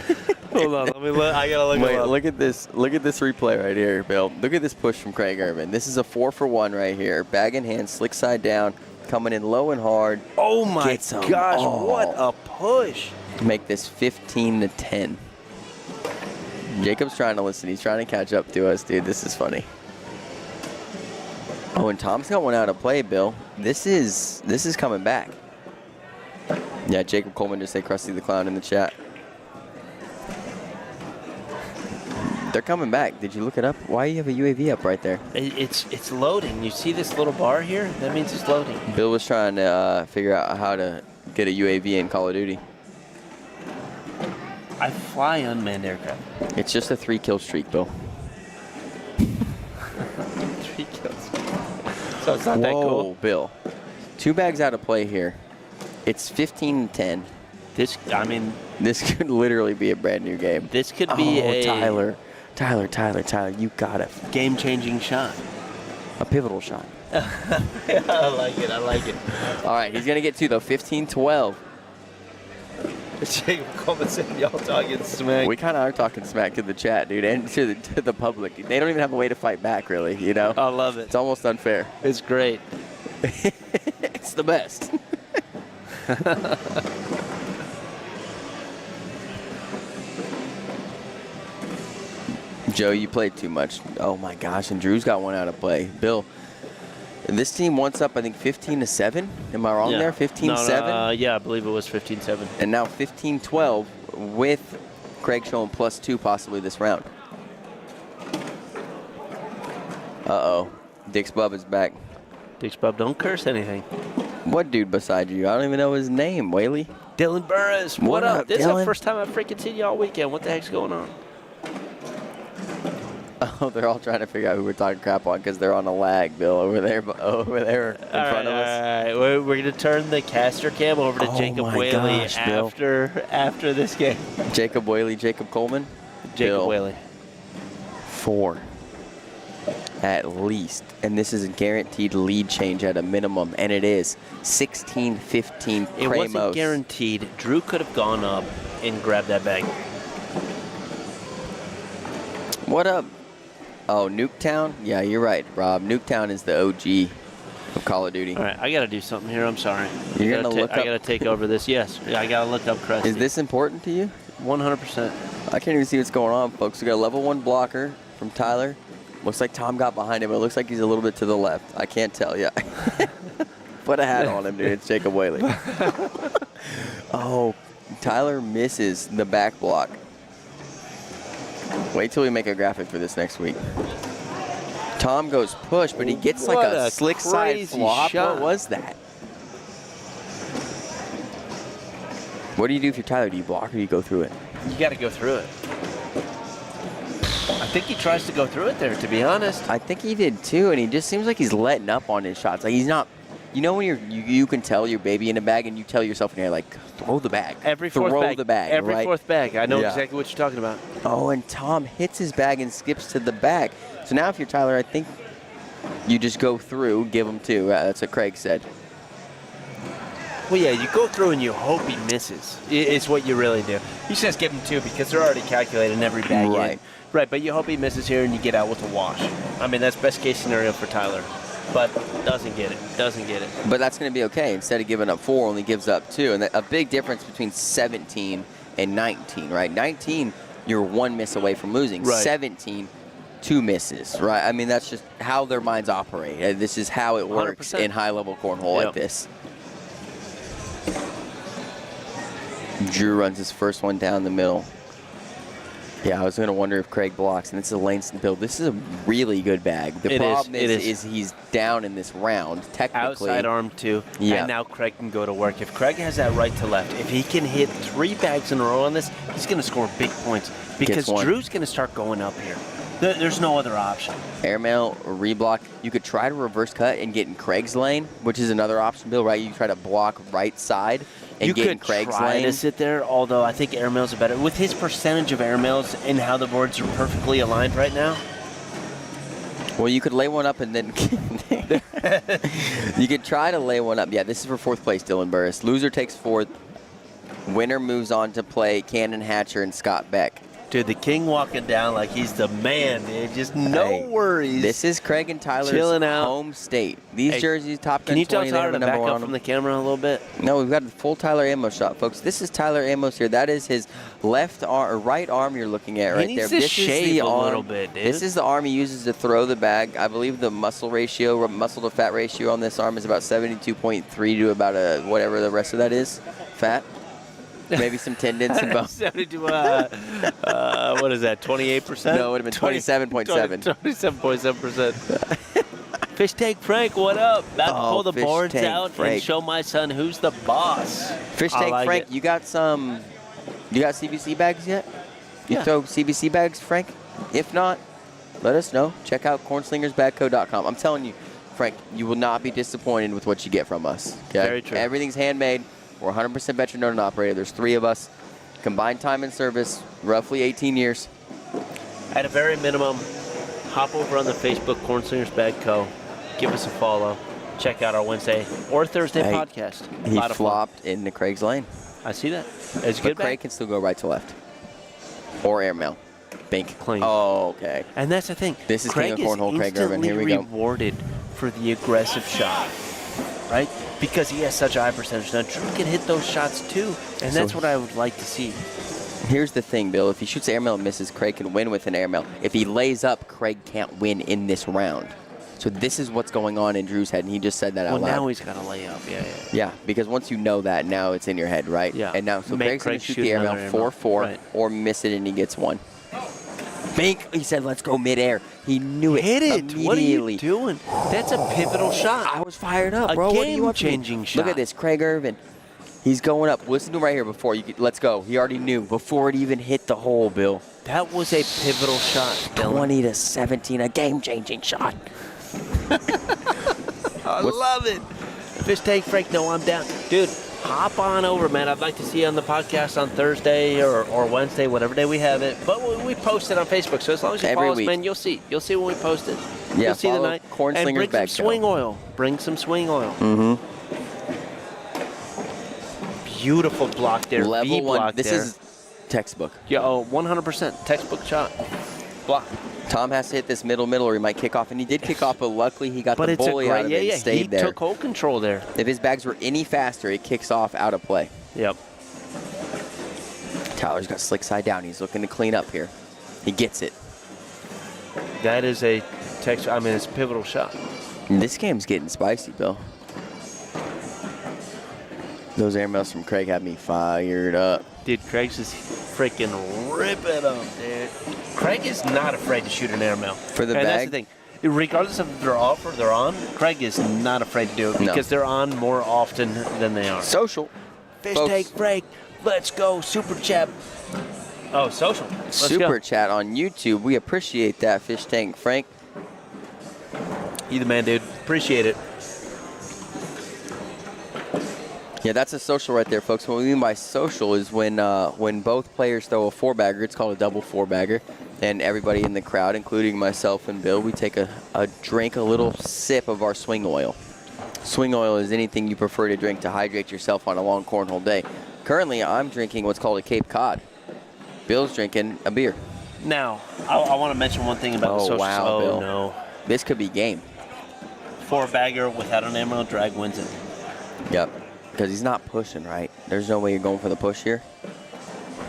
Hold on. I got to look Wait, it up. look at this. Look at this replay right here, Bill. Look at this push from Craig Irvin. This is a 4-for-1 right here. Bag in hand, slick side down, coming in low and hard. Oh, my Gets 'em. gosh. Oh. What a push. Make this 15-10. Jacob's trying to listen. He's trying to catch up to us, dude. This is funny. Oh, and Tom's got one out of play, Bill. This is coming back. Yeah, Jacob Coleman just said Krusty the Clown in the chat. They're coming back. Did you look it up? Why do you have a UAV up right there? It's loading. You see this little bar here? That means it's loading. Bill was trying to figure out how to get a UAV in Call of Duty. I fly unmanned aircraft. It's just a 3-kill streak, Bill. 3 kills. So it's not that cool. Bill. 2 bags out of play here. It's 15-10. This could literally be a brand new game. This could be a Tyler, you got it. Game-changing shot. A pivotal shot. Yeah, I like it. All right, he's going to get 2, though. 15-12. Jacob Coleman said y'all talking smack. We kind of are talking smack to the chat, dude, and to the public. They don't even have a way to fight back, really, you know? I love it. It's almost unfair. It's great. It's the best. Joe, you played too much. Oh, my gosh, and Drew's got one out of play. Bill, this team wants up, I think, 15-7. Am I wrong there? 15-7? Yeah, I believe it was 15-7. And now 15-12 with Craig showing +2 possibly this round. Uh-oh. Dick's Bub is back. Dick's Bub, don't curse anything. What dude beside you? I don't even know his name, Whaley. Dylan Burris, what up? This Dylan? is the first time I've freaking seen you all weekend. What the heck's going on? Oh, they're all trying to figure out who we're talking crap on because they're on a lag, Bill, over there in front of us. All right, we're going to turn the caster cam over to Jacob Whaley after this game. Jacob Whaley, Jacob Coleman. Jacob Whaley. 4 at least, and this is a guaranteed lead change at a minimum, and it is 16-15 Pramos. It wasn't guaranteed. Drew could have gone up and grabbed that bag. What up? Oh, Nuketown? Yeah, you're right, Rob. Nuketown is the OG of Call of Duty. All right, I got to do something here. I'm sorry. You're going to look up? I got to take over this. Yes, I got to look up Krusty. Is this important to you? 100%. I can't even see what's going on, folks. We got a level 1 blocker from Tyler. Looks like Tom got behind him. It looks like he's a little bit to the left. I can't tell yet. Put a hat on him, dude. It's Jacob Whaley. Oh, Tyler misses the back block. Wait till we make a graphic for this next week. Tom goes push, but he gets like a slick side flop. Shot. What was that? What do you do if you're Tyler? Do you block or do you go through it? You got to go through it. I think he tries to go through it there, to be honest. I think he did too, and he just seems like he's letting up on his shots. Like he's not. You know when you can tell your baby in a bag and you tell yourself in here like throw the bag. Every fourth bag. Throw the bag. Every right? fourth bag. I know exactly what you're talking about. Oh, and Tom hits his bag and skips to the back. So now if you're Tyler, I think you just go through, give him 2. That's what Craig said. Well, yeah, you go through and you hope he misses. It's what you really do. He says give him 2 because they're already calculating every bag in. Right. Right, but you hope he misses here and you get out with a wash. I mean, that's best case scenario for Tyler. but doesn't get it. But that's going to be okay. Instead of giving up 4, only gives up 2. And a big difference between 17 and 19, right? 19, you're 1 miss away from losing. Right. 17, 2 misses, right? I mean, that's just how their minds operate. This is how it works 100%. in high-level cornhole like this. Drew runs his first one down the middle. Yeah, I was going to wonder if Craig blocks, and this is a Langston build. This is a really good bag. The problem is he's down in this round, technically. Outside arm 2, and now Craig can go to work. If Craig has that right to left, if he can hit 3 bags in a row on this, he's going to score big points because Drew's going to start going up here. There's no other option. Airmail or reblock. You could try to reverse cut and get in Craig's lane, which is another option, Bill, right? You try to block right side and get in Craig's lane. You could try to sit there, although I think airmails are better. With his percentage of airmails and how the boards are perfectly aligned right now. Well, you could lay one up and then you could try to lay one up. Yeah, this is for 4th place, Dylan Burris. Loser takes 4th. Winner moves on to play Cannon Hatcher and Scott Beck. Dude, the king walking down like he's the man, dude. Just no worries. This is Craig and Tyler's home state. These jerseys, top 10, Can you tell 20, Tyler to back up from the camera a little bit? No, we've got the full Tyler ammo shot, folks. This is Tyler Amos here. That is his left arm, or right arm you're looking at right he there. Needs to shave a little bit, dude. This is the arm he uses to throw the bag. I believe the muscle to fat ratio on this arm is about 72.3 to about whatever the rest of that is, fat. Maybe some tendons and bones. 72, what is that, 28%? No, it would have been 27.7. 27.7%. Fish Tank Frank, what up? About to pull the boards out and show my son who's the boss. Fish Tank Frank, you got CBC bags yet? You throw CBC bags, Frank? If not, let us know. Check out cornslingersbagco.com. I'm telling you, Frank, you will not be disappointed with what you get from us. Okay? Very true. Everything's handmade. We're 100% veteran owned and operated. There's 3 of us. Combined time and service, roughly 18 years. At a very minimum, hop over on the Facebook Cornslingers Bag Co. Give us a follow. Check out our Wednesday or Thursday podcast. He flopped into Craig's lane. I see that. It's good. Craig can still go right to left. Or airmail. Bank. Clean. Oh, okay. And that's the thing. This is King of Cornhole, Craig Irvin. Here we go. Rewarded for the aggressive shot, right? Because he has such a high percentage. Now, Drew can hit those shots too, and that's what I would like to see. Here's the thing, Bill. If he shoots airmail and misses, Craig can win with an airmail. If he lays up, Craig can't win in this round. So this is what's going on in Drew's head, and he just said that out loud. Well, now he's got to lay up. Yeah, because once you know that, now it's in your head, right? Yeah. And now, so Craig's going to shoot the airmail 4-4 or miss it, and he gets 1. Bink, he said, let's go midair. He knew it. Hit it. Immediately. What are you doing? That's a pivotal shot. I was fired up, bro. A game-changing shot. Look at this, Craig Irvin. He's going up. Listen to him right here before you get, let's go. He already knew before it even hit the hole, Bill. That was a pivotal shot, Dylan. 20-17, a game-changing shot. I love it. Fish Tank Frank, no, I'm down. Dude, hop on over, man. I'd like to see you on the podcast on Thursday or Wednesday, whatever day we have it. But we post it on Facebook, so as long as you follow us, man, you'll see. You'll see when we post it. Yeah, you'll see the night. And bring some swing oil. Bring some swing oil. Mm-hmm. Beautiful block there. Level 1. This is textbook. Yeah, 100% textbook shot. Block. Tom has to hit this middle, or he might kick off. And he did kick off, but luckily he got the bully out of it and stayed there. He took hole control there. If his bags were any faster, it kicks off out of play. Yep. Tyler's got slick side down. He's looking to clean up here. He gets it. That is a it's a pivotal shot. And this game's getting spicy, Bill. Those airmails from Craig have me fired up. Dude, Craig's just freaking ripping them, dude. Craig is not afraid to shoot an airmail. For the bag? That's the thing. Regardless of if they're off or they're on, Craig is not afraid to do it because they're on more often than they are. Social. Fish Tank Frank, let's go. Super chat. Oh, social. Super chat on YouTube. We appreciate that, Fish Tank Frank. You the man, dude. Appreciate it. Yeah, that's a social right there, folks. What we mean by social is when both players throw a 4-bagger. It's called a double 4-bagger. And everybody in the crowd, including myself and Bill, we take a drink, a little sip of our swing oil. Swing oil is anything you prefer to drink to hydrate yourself on a long cornhole day. Currently, I'm drinking what's called a Cape Cod. Bill's drinking a beer. Now, I want to mention one thing about the social. Wow, Bill. No. This could be game. 4-bagger without an emerald drag wins it. Yep. Because he's not pushing, right? There's no way you're going for the push here.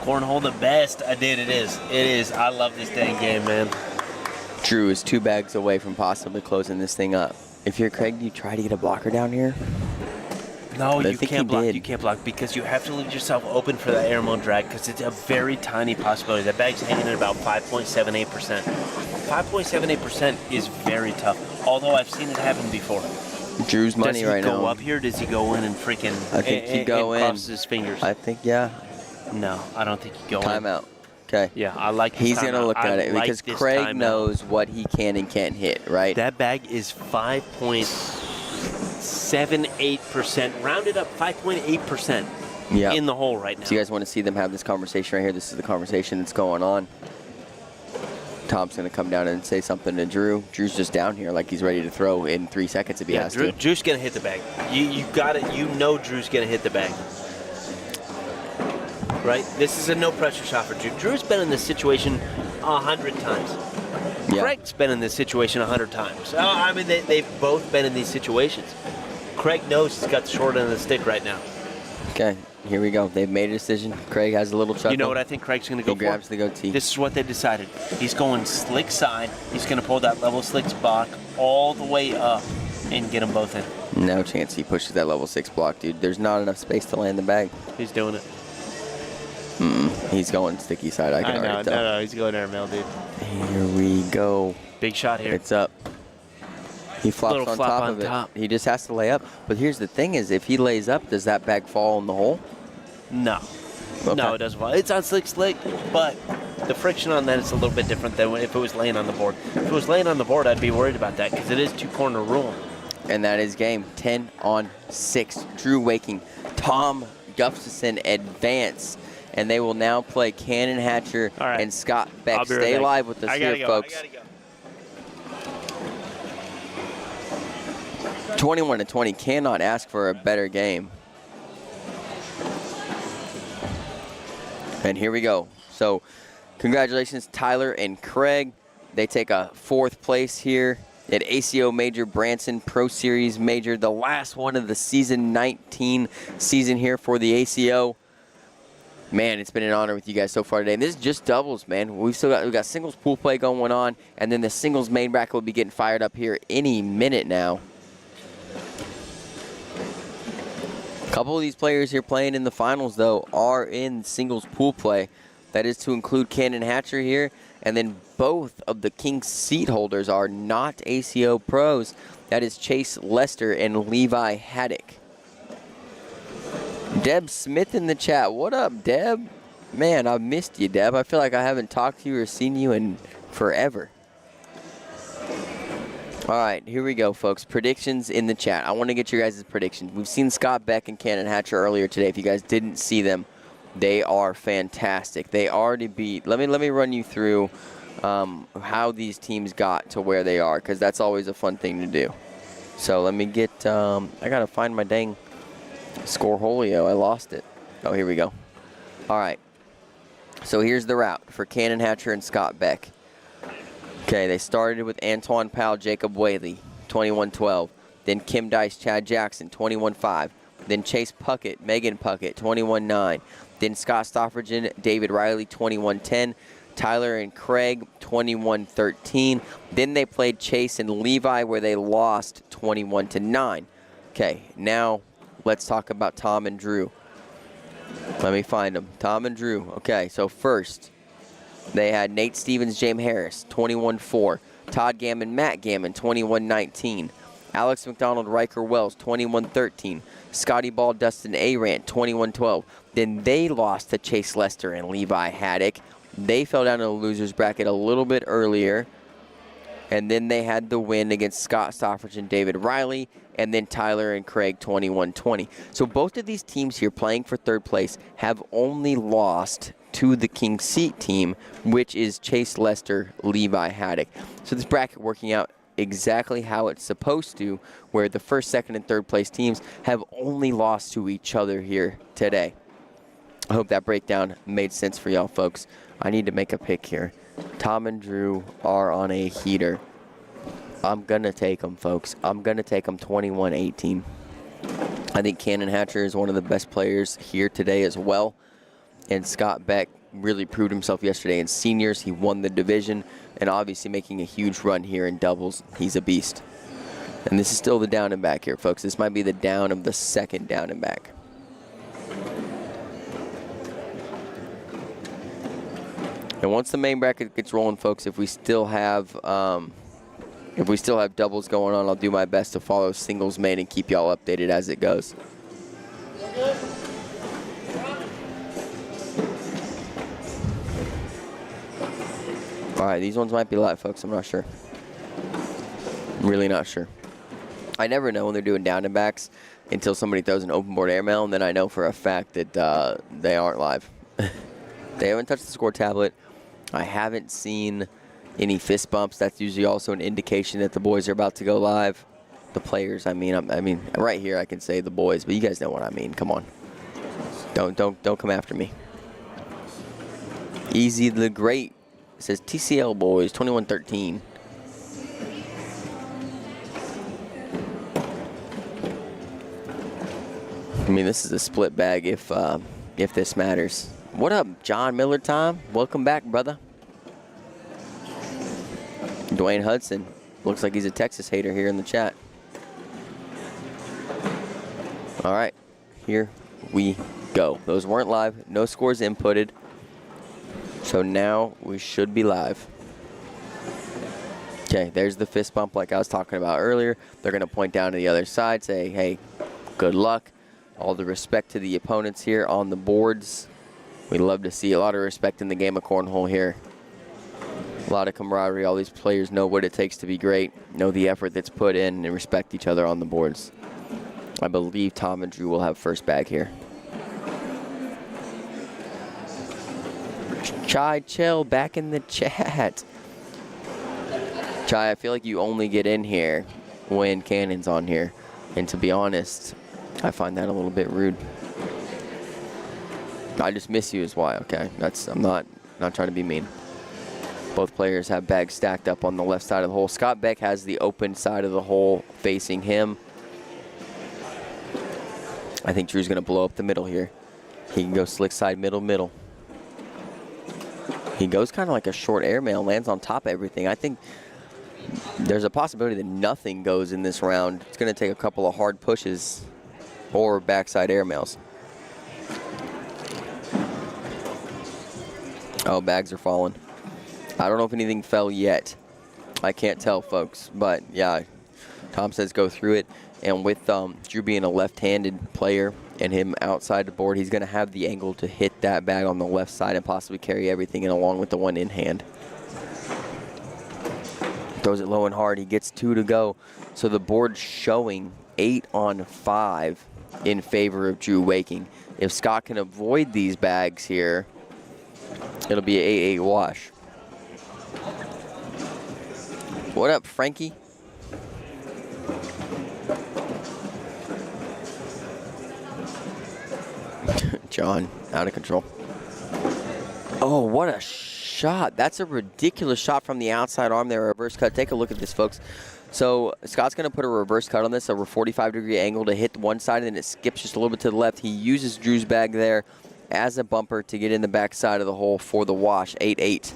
Cornhole the best. I did. It is. It is. I love this dang game, man. Drew is 2 bags away from possibly closing this thing up. If you're Craig, do you try to get a blocker down here? No, I you think can't he block. did. You can't block because you have to leave yourself open for that airmail drag because it's a very tiny possibility. That bag's hanging at about 5.78%. 5.78% is very tough. Although I've seen it happen before. Drew's money right now. Does he go up here? Does he go in and freaking? I think he'd go in. Crosses his fingers. I think, yeah. No, I don't think he'd go in. Timeout. Okay. Yeah, I like this. He's going to look at it like because this Craig timeout. knows what he can and can't hit, right? That bag is 5.78%, rounded up 5.8% Yeah. in the hole right now. So you guys want to see them have this conversation right here? This is the conversation that's going on. Tom's going to come down and say something to Drew. Drew's just down here like he's ready to throw in 3 seconds if he has to. Drew's going to hit the bag. You got it. You know Drew's going to hit the bag. Right? This is a no-pressure shot for Drew. Drew's been in this situation 100 times. Yeah. Craig's been in this situation 100 times. I mean, they've both been in these situations. Craig knows he's got the short end of the stick right now. Okay, here we go. They've made a decision. Craig has a little chuckle. You know what I think Craig's going to go He for? grabs the goatee. This is what they decided. He's going slick side. He's going to pull that level 6 block all the way up and get them both in. No chance he pushes that level 6 block, dude. There's not enough space to land the bag. He's doing it. He's going sticky side. I can already tell. No, he's going airmail, dude. Here we go. Big shot here. It's up. He flops Little on flop top on of it. top. He just has to lay up. But here's the thing is, if he lays up, does that bag fall in the hole? No. Okay. No, it doesn't fall. It's on slick, but the friction on that is a little bit different than if it was laying on the board. If it was laying on the board, I'd be worried about that because it is 2-corner rule. And that is game 10 on 6. Drew Waking, Tom Gustafson advance. And they will now play Cannon Hatcher and Scott Beck. Stay live with us here, folks. 21-20 cannot ask for a better game. And here we go. So congratulations, Tyler and Craig. They take a 4th place here at ACO Major Branson Pro Series Major, the last one of the season 19 season here for the ACO. Man, it's been an honor with you guys so far today. And this is just doubles, man. We've got singles pool play going on, and then the singles main bracket will be getting fired up here any minute now. A couple of these players here playing in the finals, though, are in singles pool play. That is to include Cannon Hatcher here, and then both of the King seat holders are not ACO pros. That is Chase Lester and Levi Haddock. Deb Smith in the chat. What up, Deb? Man, I've missed you, Deb. I feel like I haven't talked to you or seen you in forever. All right, here we go, folks. Predictions in the chat. I want to get your guys' predictions. We've seen Scott Beck and Cannon Hatcher earlier today. If you guys didn't see them, they are fantastic. They already beat. Let me run you through how these teams got to where they are, because that's always a fun thing to do. So let me get. I gotta find my dang Scoreholio. I lost it. Oh, here we go. All right. So here's the route for Cannon Hatcher and Scott Beck. Okay, they started with Antoine Powell, Jacob Whaley, 21-12. Then Kim Dice, Chad Jackson, 21-5. Then Chase Puckett, Megan Puckett, 21-9. Then Scott Stoffridgen, David Riley, 21-10. Tyler and Craig, 21-13. Then they played Chase and Levi, where they lost 21-9. Okay, now let's talk about Tom and Drew. Let me find them. Tom and Drew. Okay, so first, they had Nate Stevens, James Harris, 21-4. Todd Gammon, Matt Gammon, 21-19. Alex McDonald, Riker Wells, 21-13. Scotty Ball, Dustin Arant, 21-12. Then they lost to Chase Lester and Levi Haddock. They fell down in the losers bracket a little bit earlier. And then they had the win against Scott Stoffridge and David Riley. And then Tyler and Craig, 21-20. So both of these teams here playing for third place have only lost to the King Seat team, which is Chase Lester, Levi Haddock. So this bracket working out exactly how it's supposed to, where the first, second, and third place teams have only lost to each other here today. I hope that breakdown made sense for y'all, folks. I need to make a pick here. Tom and Drew are on a heater. I'm going to take them, folks. I'm going to take them 21-18. I think Cannon Hatcher is one of the best players here today as well. And Scott Beck really proved himself yesterday in seniors. He won the division and obviously making a huge run here in doubles. He's a beast. And this is still the down and back here, folks. This might be the down of the second down and back. And once the main bracket gets rolling, folks, if we still have doubles going on, I'll do my best to follow singles main and keep y'all updated as it goes. All right, these ones might be live, folks. I'm not sure. I'm really not sure. I never know when they're doing down and backs until somebody throws an open board airmail, and then I know for a fact that they aren't live. They haven't touched the score tablet. I haven't seen any fist bumps. That's usually also an indication that the boys are about to go live. The players, I mean, right here I can say the boys, but you guys know what I mean. Come on, don't come after me. Easy the Great says TCL boys 21-13. I mean, this is a split bag if this matters. What up, John Miller time? Welcome back, brother. Dwayne Hudson. Looks like he's a Texas hater here in the chat. All right, here we go. Those weren't live. No scores inputted. So now we should be live. Okay, there's the fist bump like I was talking about earlier. They're going to point down to the other side, say, hey, good luck. All the respect to the opponents here on the boards. We love to see a lot of respect in the game of cornhole here. A lot of camaraderie. All these players know what it takes to be great, know the effort that's put in, and respect each other on the boards. I believe Tom and Drew will have first bag here. Chai Chill back in the chat. Chai, I feel like you only get in here when Cannon's on here. And to be honest, I find that a little bit rude. I just miss you is why, okay? I'm not trying to be mean. Both players have bags stacked up on the left side of the hole. Scott Beck has the open side of the hole facing him. I think Drew's gonna blow up the middle here. He can go slick side, middle. He goes kind of like a short airmail, lands on top of everything. I think there's a possibility that nothing goes in this round. It's gonna take a couple of hard pushes or backside airmails. Oh, bags are falling. I don't know if anything fell yet. I can't tell, folks. But, yeah, Tom says go through it. And with Drew being a left-handed player and him outside the board, he's going to have the angle to hit that bag on the left side and possibly carry everything in along with the one in hand. Throws it low and hard. He gets 2 to go. So the board's showing 8 on 5 in favor of Drew Waking. If Scott can avoid these bags here, it'll be an 8-8 wash. What up, Frankie? John, out of control. Oh, what a shot. That's a ridiculous shot from the outside arm there, reverse cut. Take a look at this, folks. So Scott's going to put a reverse cut on this, over 45-degree angle to hit one side, and then it skips just a little bit to the left. He uses Drew's bag there as a bumper to get in the back side of the hole for the wash, 8-8.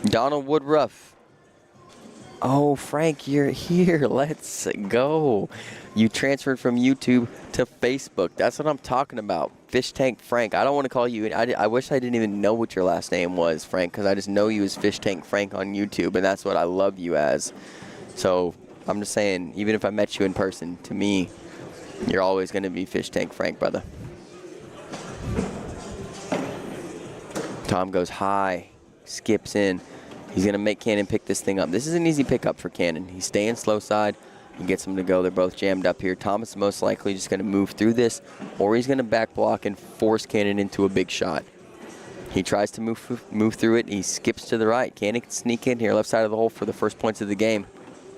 Donald Woodruff. Oh, Frank, you're here. Let's go. You transferred from YouTube to Facebook. That's what I'm talking about. Fish Tank Frank. I don't want to call you. I wish I didn't even know what your last name was, Frank, because I just know you as Fish Tank Frank on YouTube, and that's what I love you as. So I'm just saying, even if I met you in person, to me, you're always going to be Fish Tank Frank, brother. Tom goes high, skips in. He's going to make Cannon pick this thing up. This is an easy pickup for Cannon. He's staying slow side. He gets him to go. They're both jammed up here. Thomas is most likely just going to move through this, or he's going to back block and force Cannon into a big shot. He tries to move through it. He skips to the right. Cannon can sneak in here, left side of the hole for the first points of the game.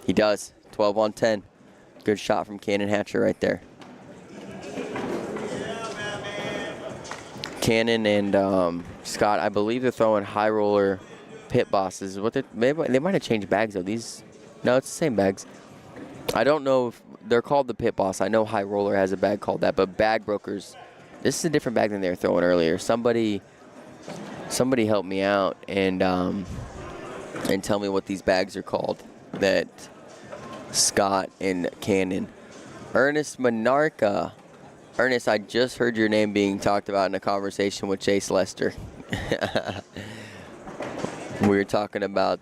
He does. 12 on 10. Good shot from Cannon Hatcher right there. Cannon and Scott, I believe they're throwing high roller Pit Bosses. What they might have changed bags though. No, it's the same bags. I don't know if they're called the Pit Boss. I know High Roller has a bag called that, but Bag Brokers, this is a different bag than they were throwing earlier. Somebody help me out and tell me what these bags are called that Scott and Cannon. Ernest Monarca. Ernest, I just heard your name being talked about in a conversation with Chase Lester. We were talking about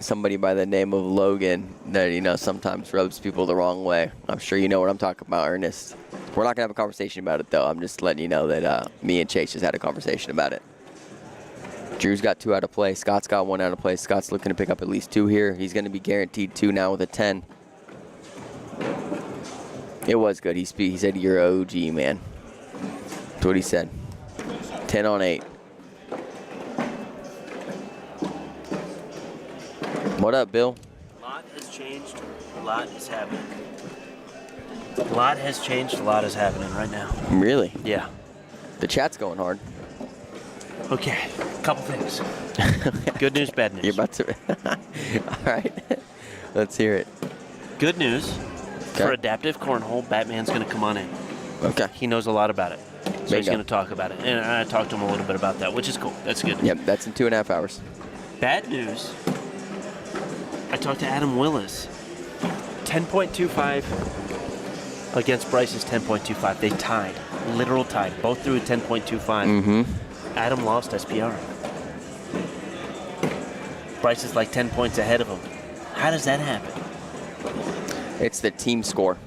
somebody by the name of Logan that, sometimes rubs people the wrong way. I'm sure you know what I'm talking about, Ernest. We're not going to have a conversation about it, though. I'm just letting you know that me and Chase just had a conversation about it. Drew's got 2 out of play. Scott's got 1 out of play. Scott's looking to pick up at least 2 here. He's going to be guaranteed 2 now with a 10. It was good. He said, you're a OG, man. That's what he said. 10 on 8. What up, Bill? A lot has changed. A lot is happening. A lot has changed. A lot is happening right now. Really? Yeah. The chat's going hard. Okay. Couple things. Good news, bad news. You're about to. All right. Let's hear it. Good news. Okay. For Adaptive Cornhole, Batman's going to come on in. Okay. He knows a lot about it. So he's Bingo. going to talk about it. And I talked to him a little bit about that, which is cool. That's good. Yep, that's in 2.5 hours. Bad news. I talked to Adam Willis. 10.25 against Bryce's 10.25. They tied. Literal tied. Both threw a 10.25. Mm-hmm. Adam lost SPR. Bryce is like 10 points ahead of him. How does that happen? It's the team score.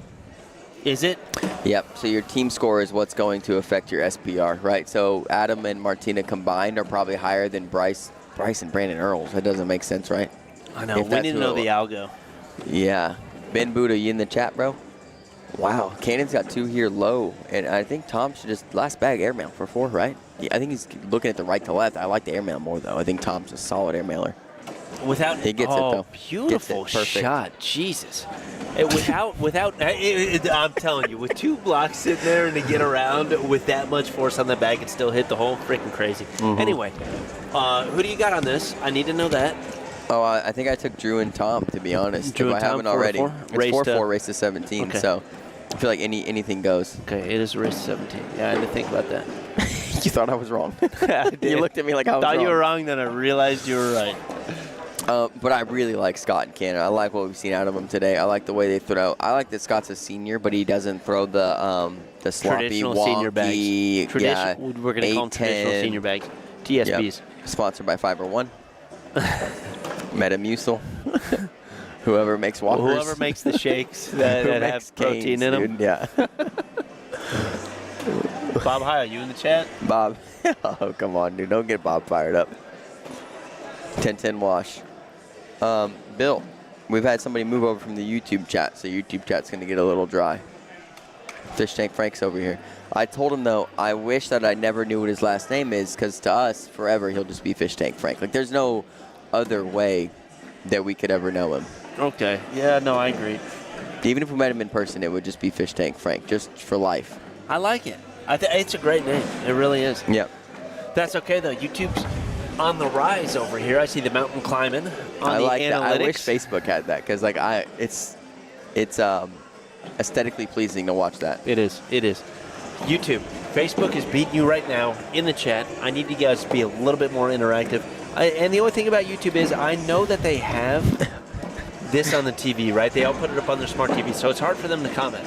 Is it? Yep, so your team score is what's going to affect your SPR, right? So Adam and Martina combined are probably higher than Bryce and Brandon Earls. That doesn't make sense, right? I know. If We that's need to who know it the algo. Yeah. Ben Buddha, you in the chat, bro? Wow. Cannon's got 2 here low. And I think Tom should just last bag airmail for 4, right? Yeah, I think he's looking at the right to left. I like the airmail more, though. I think Tom's a solid airmailer. Without He gets it, though. Beautiful Gets it. Perfect. shot. Jesus. I'm telling you, with 2 blocks sitting there and to get around with that much force on the bag and still hit the hole, freaking crazy. Mm-hmm. Anyway, who do you got on this? I need to know that. Oh, I think I took Drew and Tom, to be honest. Drew if and I Tom, haven't already. 4-4? It's 4-4, race to 17. Okay. So I feel like anything goes. Okay, it is a race to 17. Yeah, I had to think about that. You thought I was wrong. I did. You looked at me like I was Thought wrong. you were wrong, then I realized you were right. But I really like Scott and Cannon. I like what we've seen out of them today. I like the way they throw. I like that Scott's a senior, but he doesn't throw the sloppy, Traditional wonky, senior bags. We're going to call them traditional 8-10. senior bags. TSBs. Yep. Sponsored by Fiber One. Metamucil. Whoever makes Whoppers. Whoever makes the shakes that have makes protein canes, in them. dude. Yeah. Bob, hi, are you in the chat? Bob. Oh, come on, dude. Don't get Bob fired up. 10-10 wash. Bill, we've had somebody move over from the YouTube chat, so YouTube chat's going to get a little dry. Fish Tank Frank's over here. I told him, though, I wish that I never knew what his last name is, because to us, forever, he'll just be Fish Tank Frank. Like, there's no other way that we could ever know him. Okay. Yeah, no, I agree. Even if we met him in person, it would just be Fish Tank Frank, just for life. I like it. It's a great name. It really is. Yep. That's okay, though. YouTube's on the rise over here. I see the mountain climbing on I the like analytics. that. I wish Facebook had that, because like it's aesthetically pleasing to watch that. It is. It is. YouTube, Facebook is beating you right now in the chat. I need you guys to be a little bit more interactive. And the only thing about YouTube is I know that they have this on the TV, right? They all put it up on their smart TV, so it's hard for them to comment.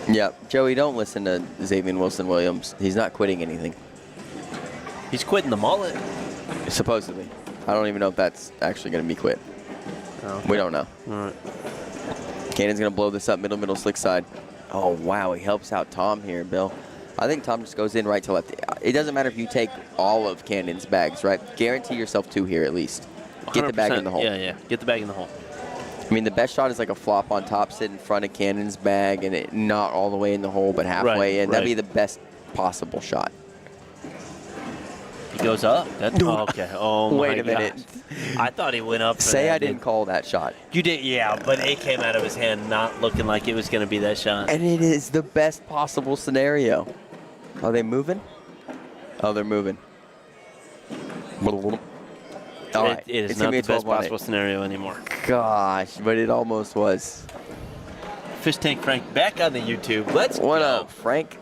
Yep. Joey, don't listen to Xavier Wilson-Williams. He's not quitting anything. He's quitting the mullet. Supposedly. I don't even know if that's actually going to be quit. Okay. We don't know. All right. Cannon's going to blow this up, middle, slick side. Oh, wow. He helps out Tom here, Bill. I think Tom just goes in right to left. It doesn't matter if you take all of Cannon's bags, right? Guarantee yourself 2 here at least. Get the bag in the hole. Yeah. Get the bag in the hole. I mean, the best shot is like a flop on top, sit in front of Cannon's bag, and it not all the way in the hole, but halfway in. That'd be the best possible shot. He goes up. That's okay. Oh, my Wait a minute. gosh. I thought he went up for Say that, I didn't call that shot. You did, yeah, but it came out of his hand not looking like it was going to be that shot. And it is the best possible scenario. Are they moving? Oh, they're moving. All right. It is It's not gonna be the a best 12-1-8. possible scenario anymore. Gosh, but it almost was. Fish Tank Frank back on the YouTube. Let's What go. up, Frank?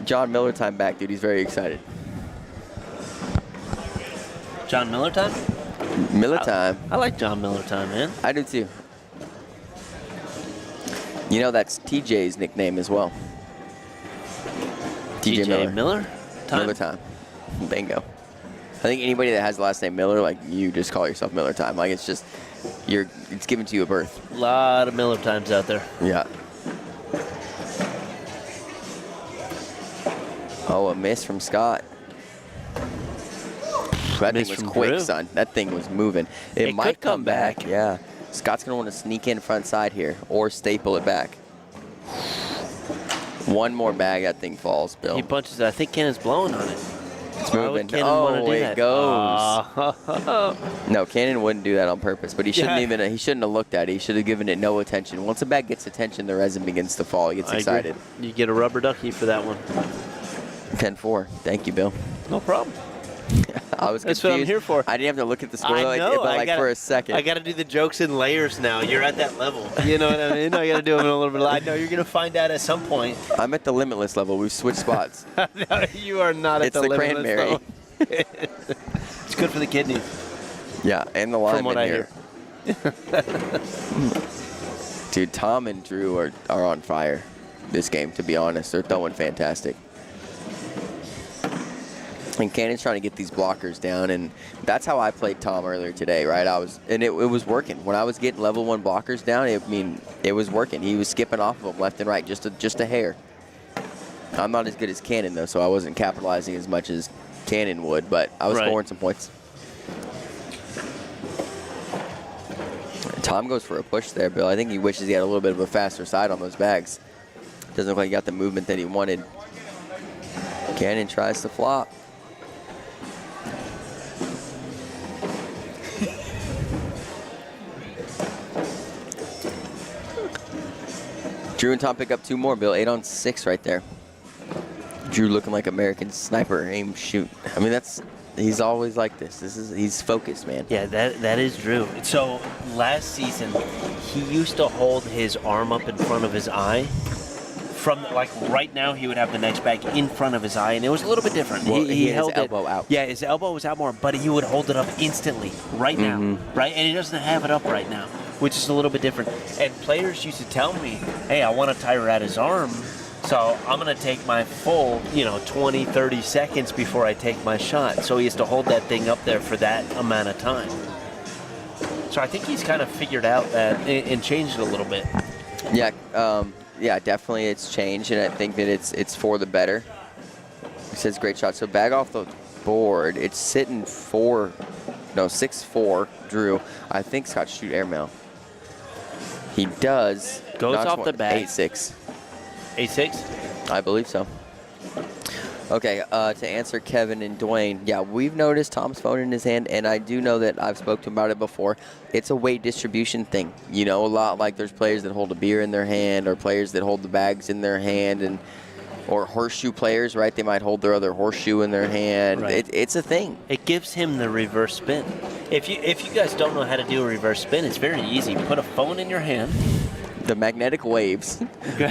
John Miller time back, dude. He's very excited. John Miller time? Miller time. I like John Miller time, man. I do too. You know, that's TJ's nickname as well. TJ Miller time? Miller time. Bingo. I think anybody that has the last name Miller, like you just call yourself Miller time. Like it's just, it's given to you at birth. A lot of Miller times out there. Yeah. Oh, a miss from Scott. That Miss thing was from quick, Drew. son. That thing was moving. It might could come come back. back. Yeah. Scott's going to want to sneak in front side here or staple it back. One more bag, that thing falls, Bill. He punches it. I think Cannon's blowing on it. It's Why would moving. Cannon wanna Oh, do it that? goes. No, Cannon wouldn't do that on purpose, but he shouldn't he shouldn't have looked at it. He should have given it no attention. Once a bag gets attention, the resin begins to fall. He gets I excited. agree. You get a rubber ducky for that one. 10-4. Thank you, Bill. No problem. I was confused. That's what I'm here for. I didn't have to look at the score I know. but for a second. I got to do the jokes in layers now. You're at that level. You know what I mean? I got to do them in a little bit. I know you're going to find out at some point. I'm at the limitless level. We've switched spots. No, you are not at It's the the limitless cranberry. level. It's good for the kidneys. Yeah, and the lime From what in I here. hear. Dude, Tom and Drew are on fire this game, to be honest. They're throwing fantastic. And Cannon's trying to get these blockers down, and that's how I played Tom earlier today, right? It was working. When I was getting level 1 blockers down, it was working. He was skipping off of them left and right, just a hair. I'm not as good as Cannon, though, so I wasn't capitalizing as much as Cannon would, but I was scoring some points. Tom goes for a push there, Bill. I think he wishes he had a little bit of a faster side on those bags. Doesn't look like he got the movement that he wanted. Cannon tries to flop. Drew and Tom pick up 2 more, Bill. 8 on 6 right there. Drew looking like American Sniper, aim, shoot. I mean, he's always like this. He's focused, man. Yeah, that is Drew. So last season, he used to hold his arm up in front of his eye. From like right now, he would have the next bag in front of his eye, and it was a little bit different. Well, he had held his elbow out. Yeah, his elbow was out more, but he would hold it up instantly, right now, right? And he doesn't have it up right now, which is a little bit different. And players used to tell me, hey, I want to tire out his arm, so I'm going to take my full, 20, 30 seconds before I take my shot. So he has to hold that thing up there for that amount of time. So I think he's kind of figured out that and changed it a little bit. Yeah, yeah, definitely it's changed, and I think that it's for the better. He says great shot. So bag off the board. It's sitting 6-4, Drew. I think Scott shoot airmail. He does. Goes Knocks off the bag. 8-6. 8-6? I believe so. Okay, to answer Kevin and Dwayne, yeah, we've noticed Tom's phone in his hand, and I do know that I've spoken to him about it before. It's a weight distribution thing. A lot like there's players that hold a beer in their hand or players that hold the bags in their hand, or horseshoe players, right? They might hold their other horseshoe in their hand. Right. It's a thing. It gives him the reverse spin. If you guys don't know how to do a reverse spin, it's very easy. Put a phone in your hand. The magnetic waves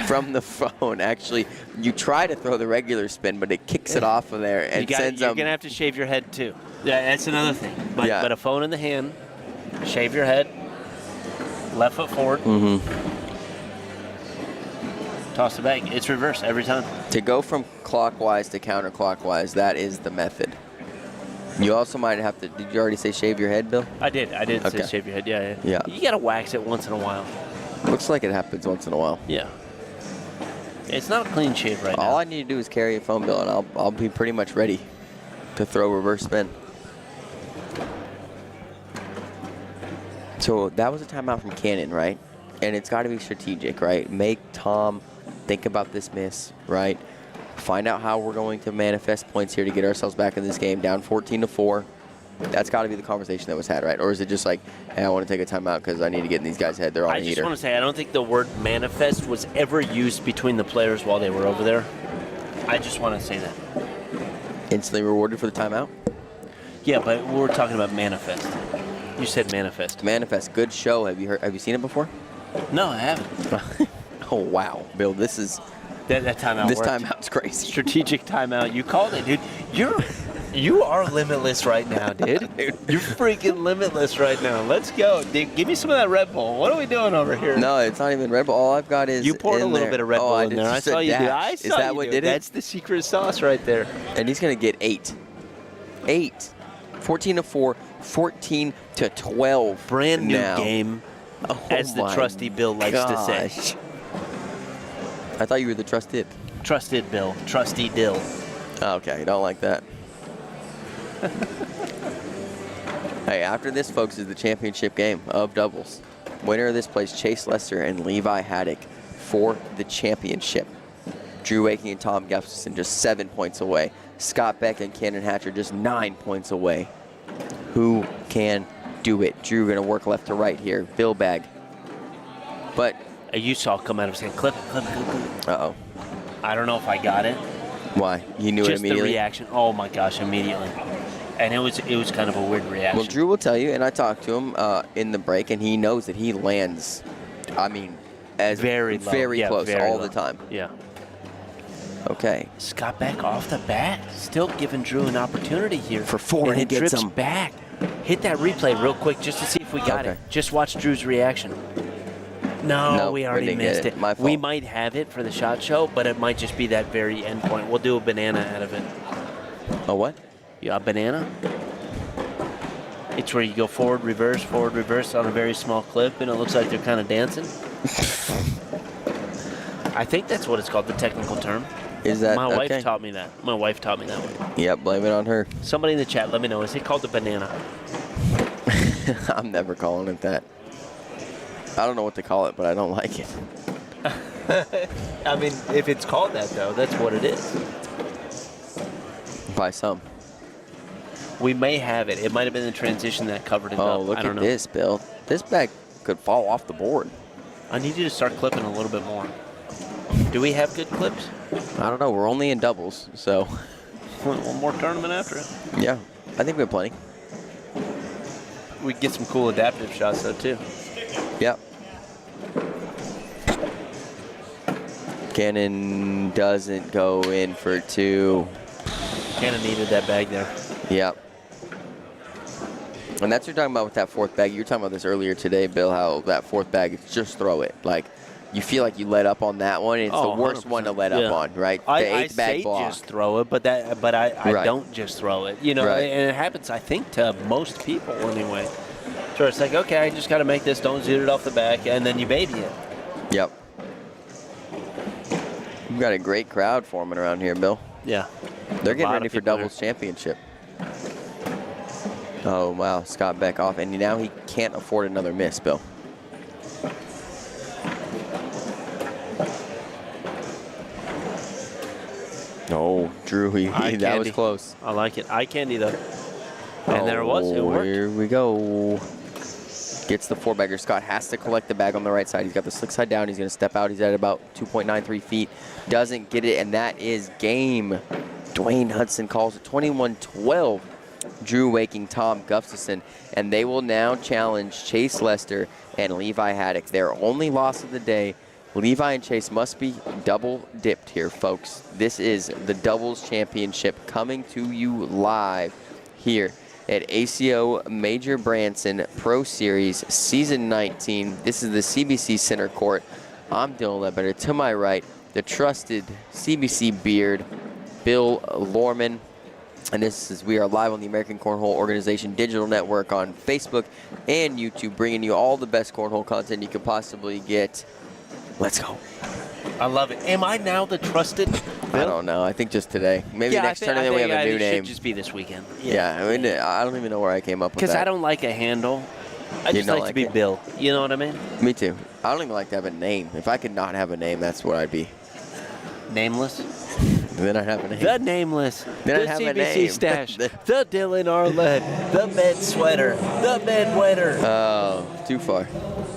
from the phone, actually, you try to throw the regular spin, but it kicks it off of there and sends You're going to have to shave your head, too. Yeah, that's another thing. But a phone in the hand, shave your head, left foot forward, toss the bag. It's reverse every time. To go from clockwise to counterclockwise, that is the method. You also might have to, did you already say shave your head, Bill? I did Okay. say shave your head, yeah. Yeah. You got to wax it once in a while. Looks like it happens once in a while. Yeah. It's not a clean shave right now. All I need to do is carry a phone, Bill, and I'll be pretty much ready to throw reverse spin. So that was a timeout from Cannon, right? And it's got to be strategic, right? Make Tom think about this miss, right? Find out how we're going to manifest points here to get ourselves back in this game, down 14-4. That's got to be the conversation that was had, right? Or is it just like, hey, I want to take a timeout because I need to get in these guys' head. They're on a heater. I just want to say, I don't think the word manifest was ever used between the players while they were over there. I just want to say that. Instantly rewarded for the timeout? Yeah, but we're talking about Manifest. You said Manifest. Manifest, good show. Have you seen it before? No, I haven't. Oh wow, Bill, this is That timeout this worked. timeout's crazy. Strategic timeout. You called it, dude. You are limitless right now, dude. You're freaking limitless right now. Let's go. Dude, give me some of that Red Bull. What are we doing over here? No, it's not even Red Bull. All I've got is You poured a little bit of Red Bull in there. I saw you do. I saw Is that you what do. did it? That's the secret sauce right there. And he's going to get 8. 8. 14-4, 14-12. Brand new now. game, Oh as the my trusty Bill likes to say. gosh. I thought you were the trusted. Trusted Bill. Trusty Dill. Okay, don't like that. Hey, after this, folks, is the championship game of doubles. Winner of this plays Chase Lester and Levi Haddock for the championship. Drew Waking and Tom Gustafson just 7 points away. Scott Beck and Cannon Hatcher just 9 points away. Who can do it? Drew going to work left to right here. Bill Bag. But, You saw it come out of his hand. Clip. uh-oh. I don't know if I got it. Why? You knew it Just the immediately? reaction. Oh my gosh, immediately. And it was kind of a weird reaction. Well, Drew will tell you, and I talked to him in the break, and he knows that he lands, I mean, as very low. very Yeah, close very all low. the time. Yeah. Okay. Scott Beck off the bat, still giving Drew an opportunity here. For 4, and he it gets drips him. back. Hit that replay real quick just to see if we got Okay. it. Just watch Drew's reaction. No, Nope, we we already didn't get missed it. it. My We fault. might have it for the shot show, but it might just be that very end point. We'll do a banana out of it. A what? Yeah, a banana. It's where you go forward, reverse on a very small clip, and it looks like they're kind of dancing. I think that's what it's called, the technical term. Is that My okay? wife taught me that. My wife taught me that one. Yep, blame it on her. Somebody in the chat, let me know. Is it called a banana? I'm never calling it that. I don't know what to call it, but I don't like it. I mean, if it's called that, though, that's what it is. By some. We may have it. It might have been the transition that covered it up. Oh, look I at don't know. this, Bill. This bag could fall off the board. I need you to start clipping a little bit more. Do we have good clips? I don't know. We're only in doubles, so One more tournament after it. yeah. I think we have plenty. We get some cool adaptive shots, though, too. Yep. Cannon doesn't go in for 2. Cannon needed that bag there. Yep. And that's what you're talking about with that 4th bag. You were talking about this earlier today, Bill, how that 4th bag, just throw it. Like, you feel like you let up on that one. And it's the worst 100%. one to let Yeah. up on, right? The I 8th bag say block. just throw it, but I Right. don't just throw it. You know, Right. and it happens, I think, to most people anyway. So it's like, okay, I just got to make this. Don't zoot it off the back, and then you baby it. Yep. We've got a great crowd forming around here, Bill. Yeah. They're A getting lot ready of for people doubles championship. Oh, wow. Scott Beck off. And now he can't afford another miss, Bill. Oh, Drew, Eye that was candy. close. I like it. Eye candy, though. And there it was. It worked. Here we go. Gets the 4-bagger. Scott has to collect the bag on the right side. He's got the slick side down. He's going to step out. He's at about 2.93 feet. Doesn't get it, and that is game. Dwayne Hudson calls it 21-12. Drew Waking, Tom Gustafson, and they will now challenge Chase Lester and Levi Haddock. Their only loss of the day. Levi and Chase must be double dipped here, folks. This is the doubles championship coming to you live here at ACO Major Branson Pro Series Season 19. This is the CBC Center Court. I'm Dylan Ledbetter. To my right, the trusted CBC beard, Bill Lorman. And we are live on the American Cornhole Organization Digital Network on Facebook and YouTube, bringing you all the best cornhole content you could possibly get. Let's go. I love it. Am I now the trusted? I don't know. I think just today. Maybe next tournament we have a new It name. should just be this weekend. Yeah, I mean, I don't even know where I came up with that. Because I don't like a handle. I just don't like to like be it? Bill. You know what I mean? Me too. I don't even like to have a name. If I could not have a name, that's what I'd be. Nameless. Then I'd have a name. The Nameless. Then I'd The have a CBC name. Stash. The Dylan Arlett. The Med Sweater. The Med Wetter. Oh, too far.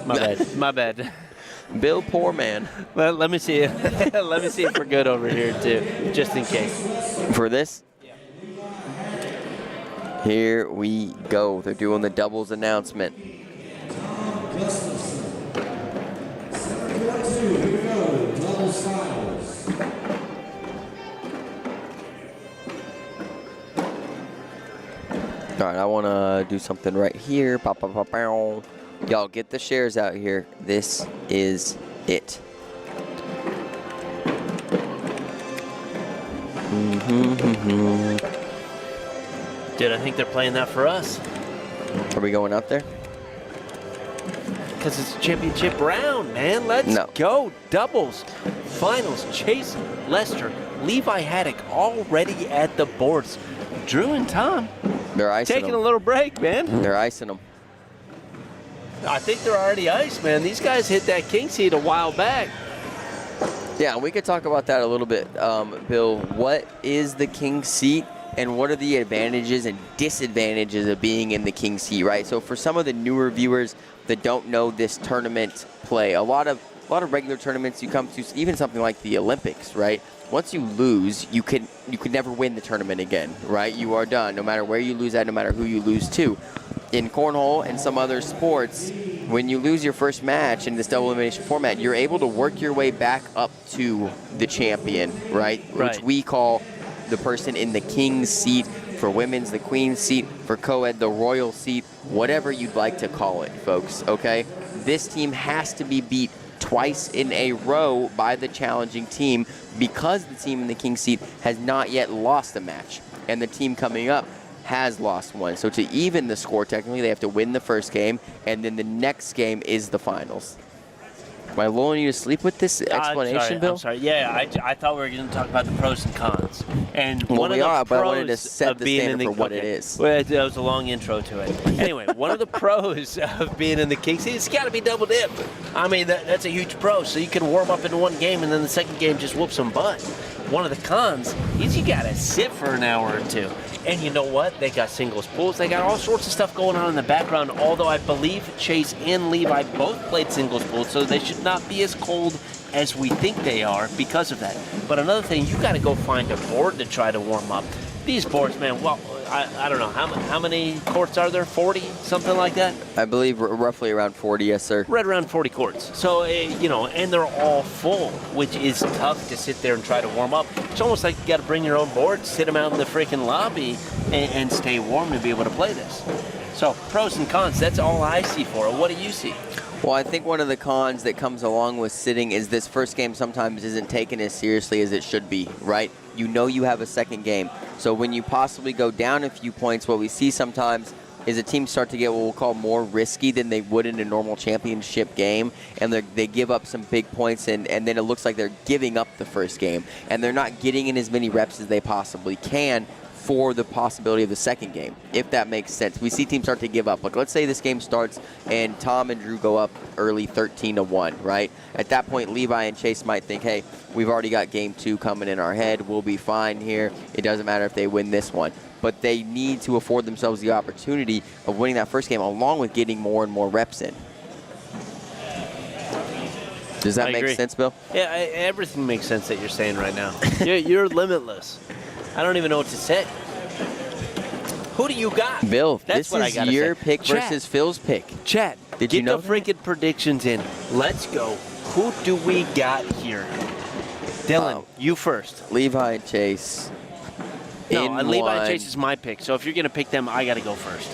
My bad. My bad. Bill Poor Man. Well, let me see it. Let me see if we're good over here too, just in case. For this? Here we go. They're doing the doubles announcement. All right, I want to do something right here. Y'all get the shares out here. This is it. Dude, I think they're playing that for us. Are we going out there? Because it's a championship round, man. Let's go. Doubles. Finals. Chase, Lester, Levi Haddock already at the boards. Drew and Tom. They're icing taking them. A little break, man. They're icing them. I think they're already iced, man. These guys hit that king seat a while back. Yeah, we could talk about that a little bit, Bill. What is the king seat, and what are the advantages and disadvantages of being in the king seat, right? So for some of the newer viewers that don't know this tournament play, a lot of regular tournaments you come to, even something like the Olympics, right? Once you lose, you could never win the tournament again, right? You are done, no matter where you lose at, no matter who you lose to. In cornhole and some other sports, when you lose your first match in this double elimination format, you're able to work your way back up to the champion, right? Which we call the person in the king's seat. For women's, the queen's seat. For co-ed, the royal seat. Whatever you'd like to call it, folks, okay? This team has to be beat twice in a row by the challenging team because the team in the king's seat has not yet lost a match. And the team coming up has lost one. So to even the score, technically, they have to win the first game, and then the next game is the finals. Am I lulling you to sleep with this explanation, Bill? I'm sorry. Yeah, I thought we were going to talk about the pros and cons. And well, we are, but I wanted to set the standard for what it is. Well, that was a long intro to it. Anyway, one of the pros of being in the king seat, it's got to be double dip. I mean, that's a huge pro. So you can warm up in one game, and then the second game just whoops some butt. One of the cons is you got to sit for an hour or two. And you know what? They got singles pools. They got all sorts of stuff going on in the background, although I believe Chase and Levi both played singles pools, so they should not be as cold as we think they are because of that. But another thing, you got to go find a board to try to warm up. These boards, man, well, I don't know. How many courts are there? 40? Something like that? I believe roughly around 40, yes, sir. Right around 40 courts. So, you know, and they're all full, which is tough to sit there and try to warm up. It's almost like you got to bring your own board, sit them out in the freaking lobby, and stay warm to be able to play this. So, pros and cons, that's all I see for it. What do you see? Well, I think one of the cons that comes along with sitting is this first game sometimes isn't taken as seriously as it should be, right? You know you have a second game. So when you possibly go down a few points, what we see sometimes is a team start to get what we'll call more risky than they would in a normal championship game, and they give up some big points, and then it looks like they're giving up the first game, and they're not getting in as many reps as they possibly can for the possibility of the second game, if that makes sense. We see teams start to give up. Like, let's say this game starts and Tom and Drew go up early 13-1, right? At that point, Levi and Chase might think, hey, we've already got game 2 coming in our head. We'll be fine here. It doesn't matter if they win this one. But they need to afford themselves the opportunity of winning that first game along with getting more and more reps in. Does that make sense, Bill? Yeah, everything makes sense that you're saying right now. You're limitless. I don't even know what to say. Who do you got? Bill, That's this is your pick versus Phil's pick. Chat, Did you know the freaking predictions in. Let's go. Who do we got here? Dylan, you first. Levi and Chase. No, Levi and Chase is my pick, so if you're going to pick them, I got to go first.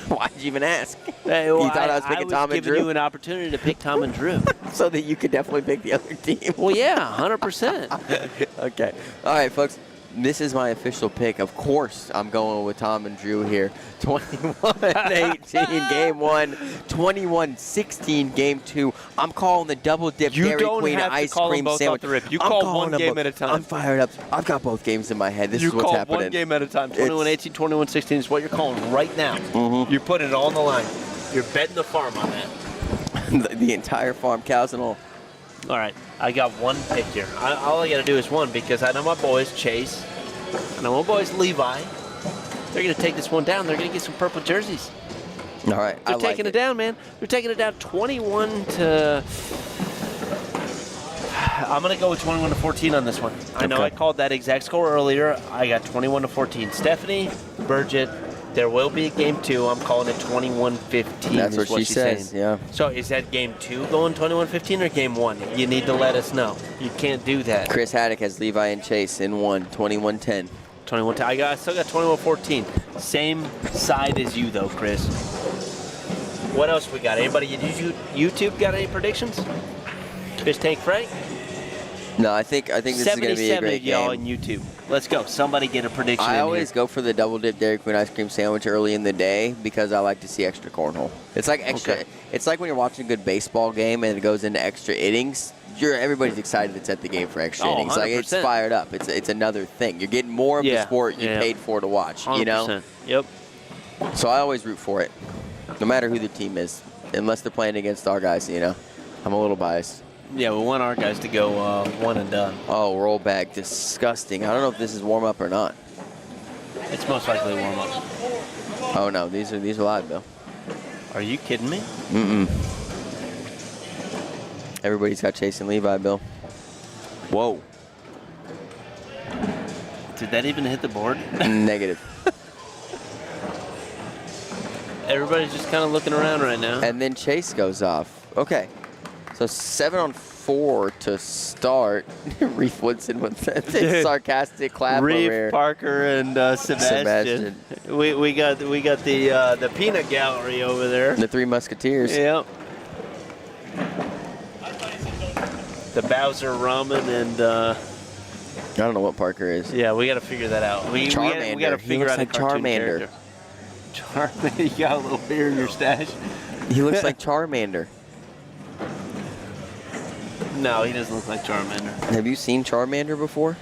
Why'd you even ask? Hey, you thought I was picking Tom and Drew? I was giving you an opportunity to pick Tom and Drew. So that you could definitely pick the other team. Well, yeah, 100%. Okay. All right, folks. This is my official pick. Of course, I'm going with Tom and Drew here. 21-18 game 1, 21-16 game 2. I'm calling the double dip Dairy Queen ice cream sandwich. You call one game at a time. I'm fired up. I've got both games in my head. This is what's happening. You call one game at a time. 21-18, 21-16 is what you're calling right now. Mm-hmm. You're putting it all on the line. You're betting the farm on that. the entire farm, cows and all. All right, I got one pick here. All I got to do is one because I know my boys, Chase. I know my boys, Levi. They're going to take this one down. They're going to get some purple jerseys. All right, They're taking it down, man. They're taking it down 21 to... I'm going to go with 21-14 on this one. I know I called that exact score earlier. I got 21-14. Stephanie, Burgett, there will be a game 2. I'm calling it 21-15. That's is what she she's says, saying. yeah. So is that game 2 going 21-15 or game 1? You need to let us know. You can't do that. Chris Haddock has Levi and Chase in 21-10. 21. I still got 21-14. Same side as you though, Chris. What else we got? Anybody YouTube got any predictions? Fish Tank Frank? No, I think this is going to be a great of y'all game. on YouTube. Let's go. Somebody get a prediction. I always go for the double dip Dairy Queen ice cream sandwich early in the day because I like to see extra cornhole. It's like extra. Okay. It's like when you're watching a good baseball game and it goes into extra innings. Everybody's excited that's at the game for extra innings. Like 100%. it's fired up. It's another thing. You're getting more of the sport you paid for to watch. 100%. You know. Yep. So I always root for it, no matter who the team is, unless they're playing against our guys. You know, I'm a little biased. Yeah, we want our guys to go one and done. Oh, roll bag, disgusting. I don't know if this is warm up or not. It's most likely warm up. Oh no, these are live, Bill. Are you kidding me? Everybody's got Chase and Levi, Bill. Whoa. Did that even hit the board? Negative. Everybody's just kind of looking around right now. And then Chase goes off. Okay. So 7 on 4 to start. Reef Woodson with that sarcastic clap over Reef, here. Parker, and Sebastian. We got the peanut gallery over there. The Three Musketeers. Yep. The Bowser Ramen and I don't know what Parker is. yeah, we got to figure that out. We got to He figure looks out like a cartoon Charmander. character. Charmander, you got a little beer in your stash. He looks like Charmander. No, he doesn't look like Charmander. Have you seen Charmander before?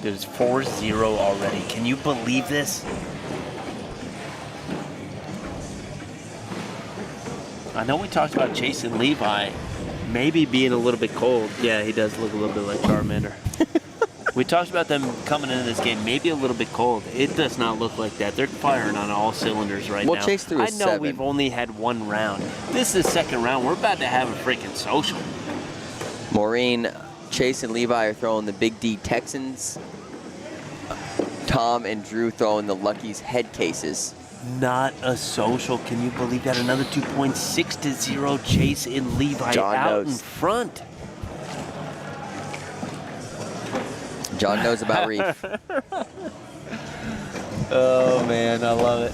Dude, it's 4-0 already. Can you believe this? I know we talked about Chase and Levi maybe being a little bit cold. Yeah, he does look a little bit like Charmander. We talked about them coming into this game maybe a little bit cold. It does not look like that. They're firing on all cylinders right now. Well, Chase threw a I know 7. we've only had one round. This is the second round. We're about to have a freaking social. Maureen, Chase, and Levi are throwing the Big D Texans. Tom and Drew throwing the Lucky's head cases. Not a social. Can you believe that? Another 2 points, 6-0. Chase and Levi John out knows. in front. John knows about Reef. Oh man, I love it.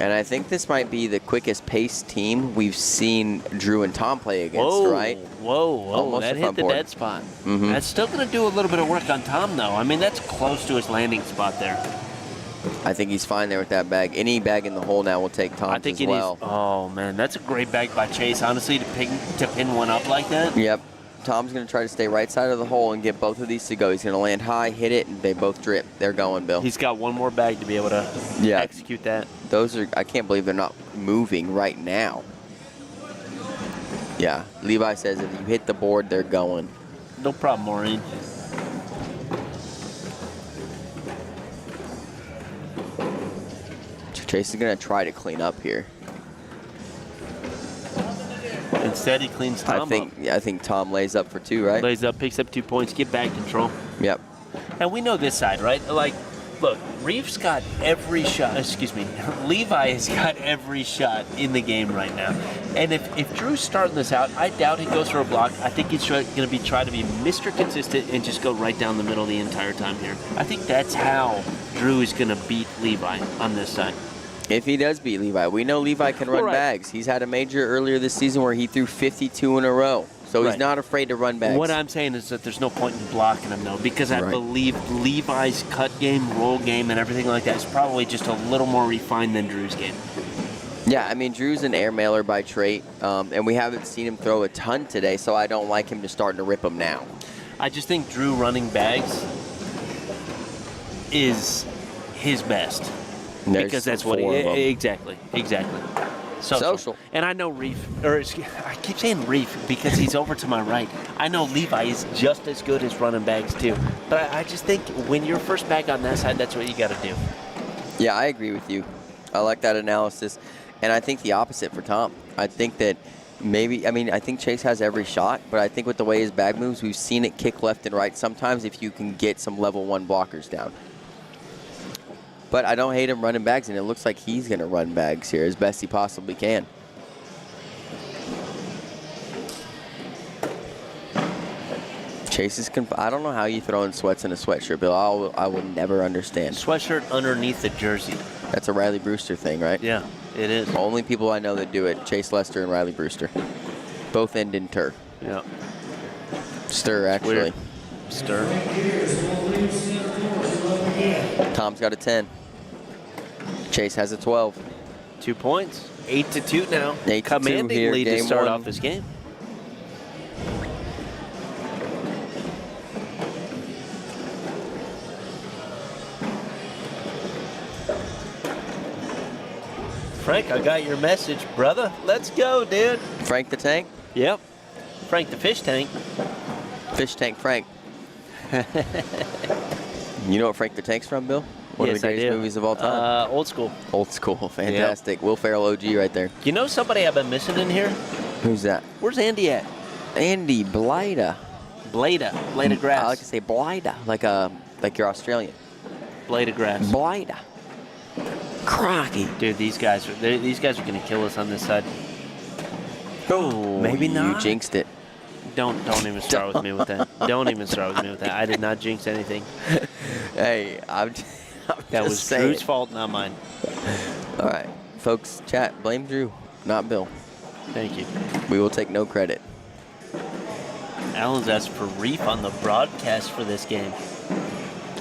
And I think this might be the quickest paced team we've seen Drew and Tom play against, right? Whoa, Almost that a hit front the board. dead spot. Mhm. That's still going to do a little bit of work on Tom, though. I mean, that's close to his landing spot there. I think he's fine there with that bag. Any bag in the hole now will take Tom's I think as he well. needs. Oh man, that's a great bag by Chase. Honestly, to pin one up like that. Yep. Tom's going to try to stay right side of the hole and get both of these to go. He's going to land high, hit it, and they both drip. They're going, Bill. He's got one more bag to be able to execute that. Those are, I can't believe they're not moving right now. Yeah. Levi says if you hit the board, they're going. No problem, Maureen. Chase is going to try to clean up here. Instead, he cleans Tom up. I think Tom lays up for 2, right? Lays up, picks up 2 points, get bag control. Yep. And we know this side, right? Like, look, Reef's got every shot. Excuse me. Levi has got every shot in the game right now. And if Drew's starting this out, I doubt he goes for a block. I think he's going to be trying to be Mr. Consistent and just go right down the middle the entire time here. I think that's how Drew is going to beat Levi on this side. If he does beat Levi, we know Levi can run Right. bags. He's had a major earlier this season where he threw 52 in a row. So he's Right. not afraid to run bags. What I'm saying is that there's no point in blocking him, though, because I Right. believe Levi's cut game, roll game, and everything like that is probably just a little more refined than Drew's game. Yeah, I mean, Drew's an air mailer by trait, and we haven't seen him throw a ton today, so I don't like him to start to rip them now. I just think Drew running bags is his best. There's Because that's what 4 of them. exactly. Social. And I know Reef, I keep saying Reef because he's over to my right. I know Levi is just as good as running bags too. But I just think when you're first bag on that side, that's what you got to do. Yeah, I agree with you. I like that analysis. And I think the opposite for Tom. I think that I think Chase has every shot, but I think with the way his bag moves, we've seen it kick left and right sometimes if you can get some level 1 blockers down. But I don't hate him running bags, and it looks like he's going to run bags here as best he possibly can. Chase is I don't know how you throw in sweats in a sweatshirt, Bill. I will never understand. Sweatshirt underneath the jersey. That's a Riley Brewster thing, right? Yeah, it is. Only people I know that do it, Chase Lester and Riley Brewster. Both end in tur. Yeah. Stir, actually. Weird. Stir. Tom's got a 10. Chase has a 12. 2 points. 8-2 now. 8-2 Commanding here, lead to game start one. off this game. Frank, I got your message, brother. Let's go, dude. Frank the Tank? Yep. Frank the fish tank. Fish Tank Frank. You know what Frank the Tank's from, Bill? One of the greatest movies of all time. Old school. Old school. Fantastic. Yep. Will Ferrell OG right there. You know somebody I've been missing in here? Who's that? Where's Andy at? Andy Blida. Blade of grass. I like to say Blida, like you're Australian. Blade of grass. Blida. Crocky. Dude, these guys are going to kill us on this side. Oh, maybe not. You jinxed it. Don't even start with me with that. Don't even start with me with that. I did not jinx anything. Hey, I'm that was saying. Drew's fault, not mine. All right, folks, chat. Blame Drew, not Bill. Thank you. We will take no credit. Alan's asked for Reef on the broadcast for this game.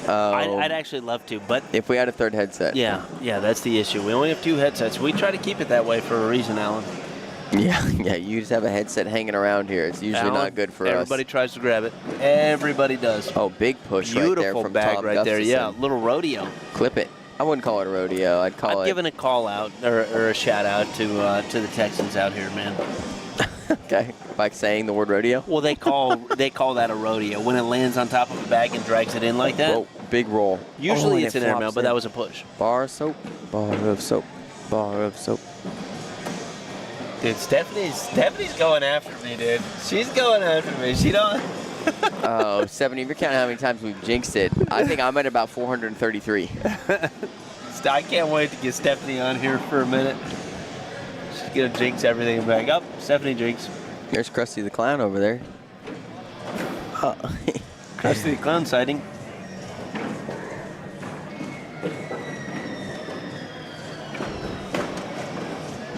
I'd actually love to, but if we had a third headset. Yeah, that's the issue. We only have 2 headsets. We try to keep it that way for a reason, Alan. Yeah, you just have a headset hanging around here. It's usually not good for us. Everybody tries to grab it. Everybody does. Oh, big push right there from bag Tom right there. Gustafson. Yeah, little rodeo. Clip it. I wouldn't call it a rodeo. I'd given a call out or a shout out to the Texans out here, man. Okay, by saying the word rodeo. Well, they call that a rodeo when it lands on top of a bag and drags it in like that. Whoa, big roll. Usually it's an airmail, but that was a push. Bar of soap, bar of soap, bar of soap. Dude, Stephanie's going after me, dude. She's going after me. She don't. Oh, 70. If you're counting how many times we've jinxed it, I think I'm at about 433. I can't wait to get Stephanie on here for a minute. She's going to jinx everything back up. Stephanie jinx. There's Krusty the Clown over there. Krusty the Clown sighting.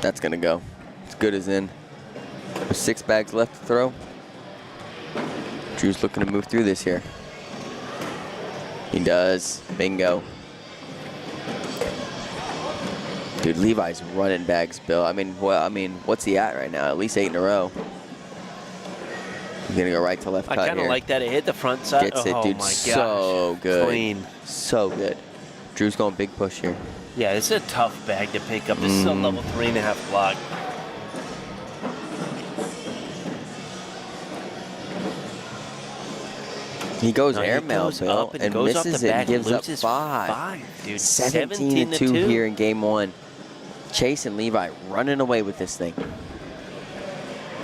That's going to go. It's good as in. There's 6 bags left to throw. Drew's looking to move through this here. He does. Bingo. Dude, Levi's running bags, Bill. I mean, what's he at right now? At least 8 in a row. He's going to go right to left cut here. I kind of like that. It hit the front side. Gets it, dude. My gosh. So good. Clean. So good. Drew's going big push here. Yeah, it's a tough bag to pick up. This is a level 3.5 block. He goes airmail, Bill, and misses it. Gives up 5. Dude, 17-2 here in game 1. Chase and Levi running away with this thing.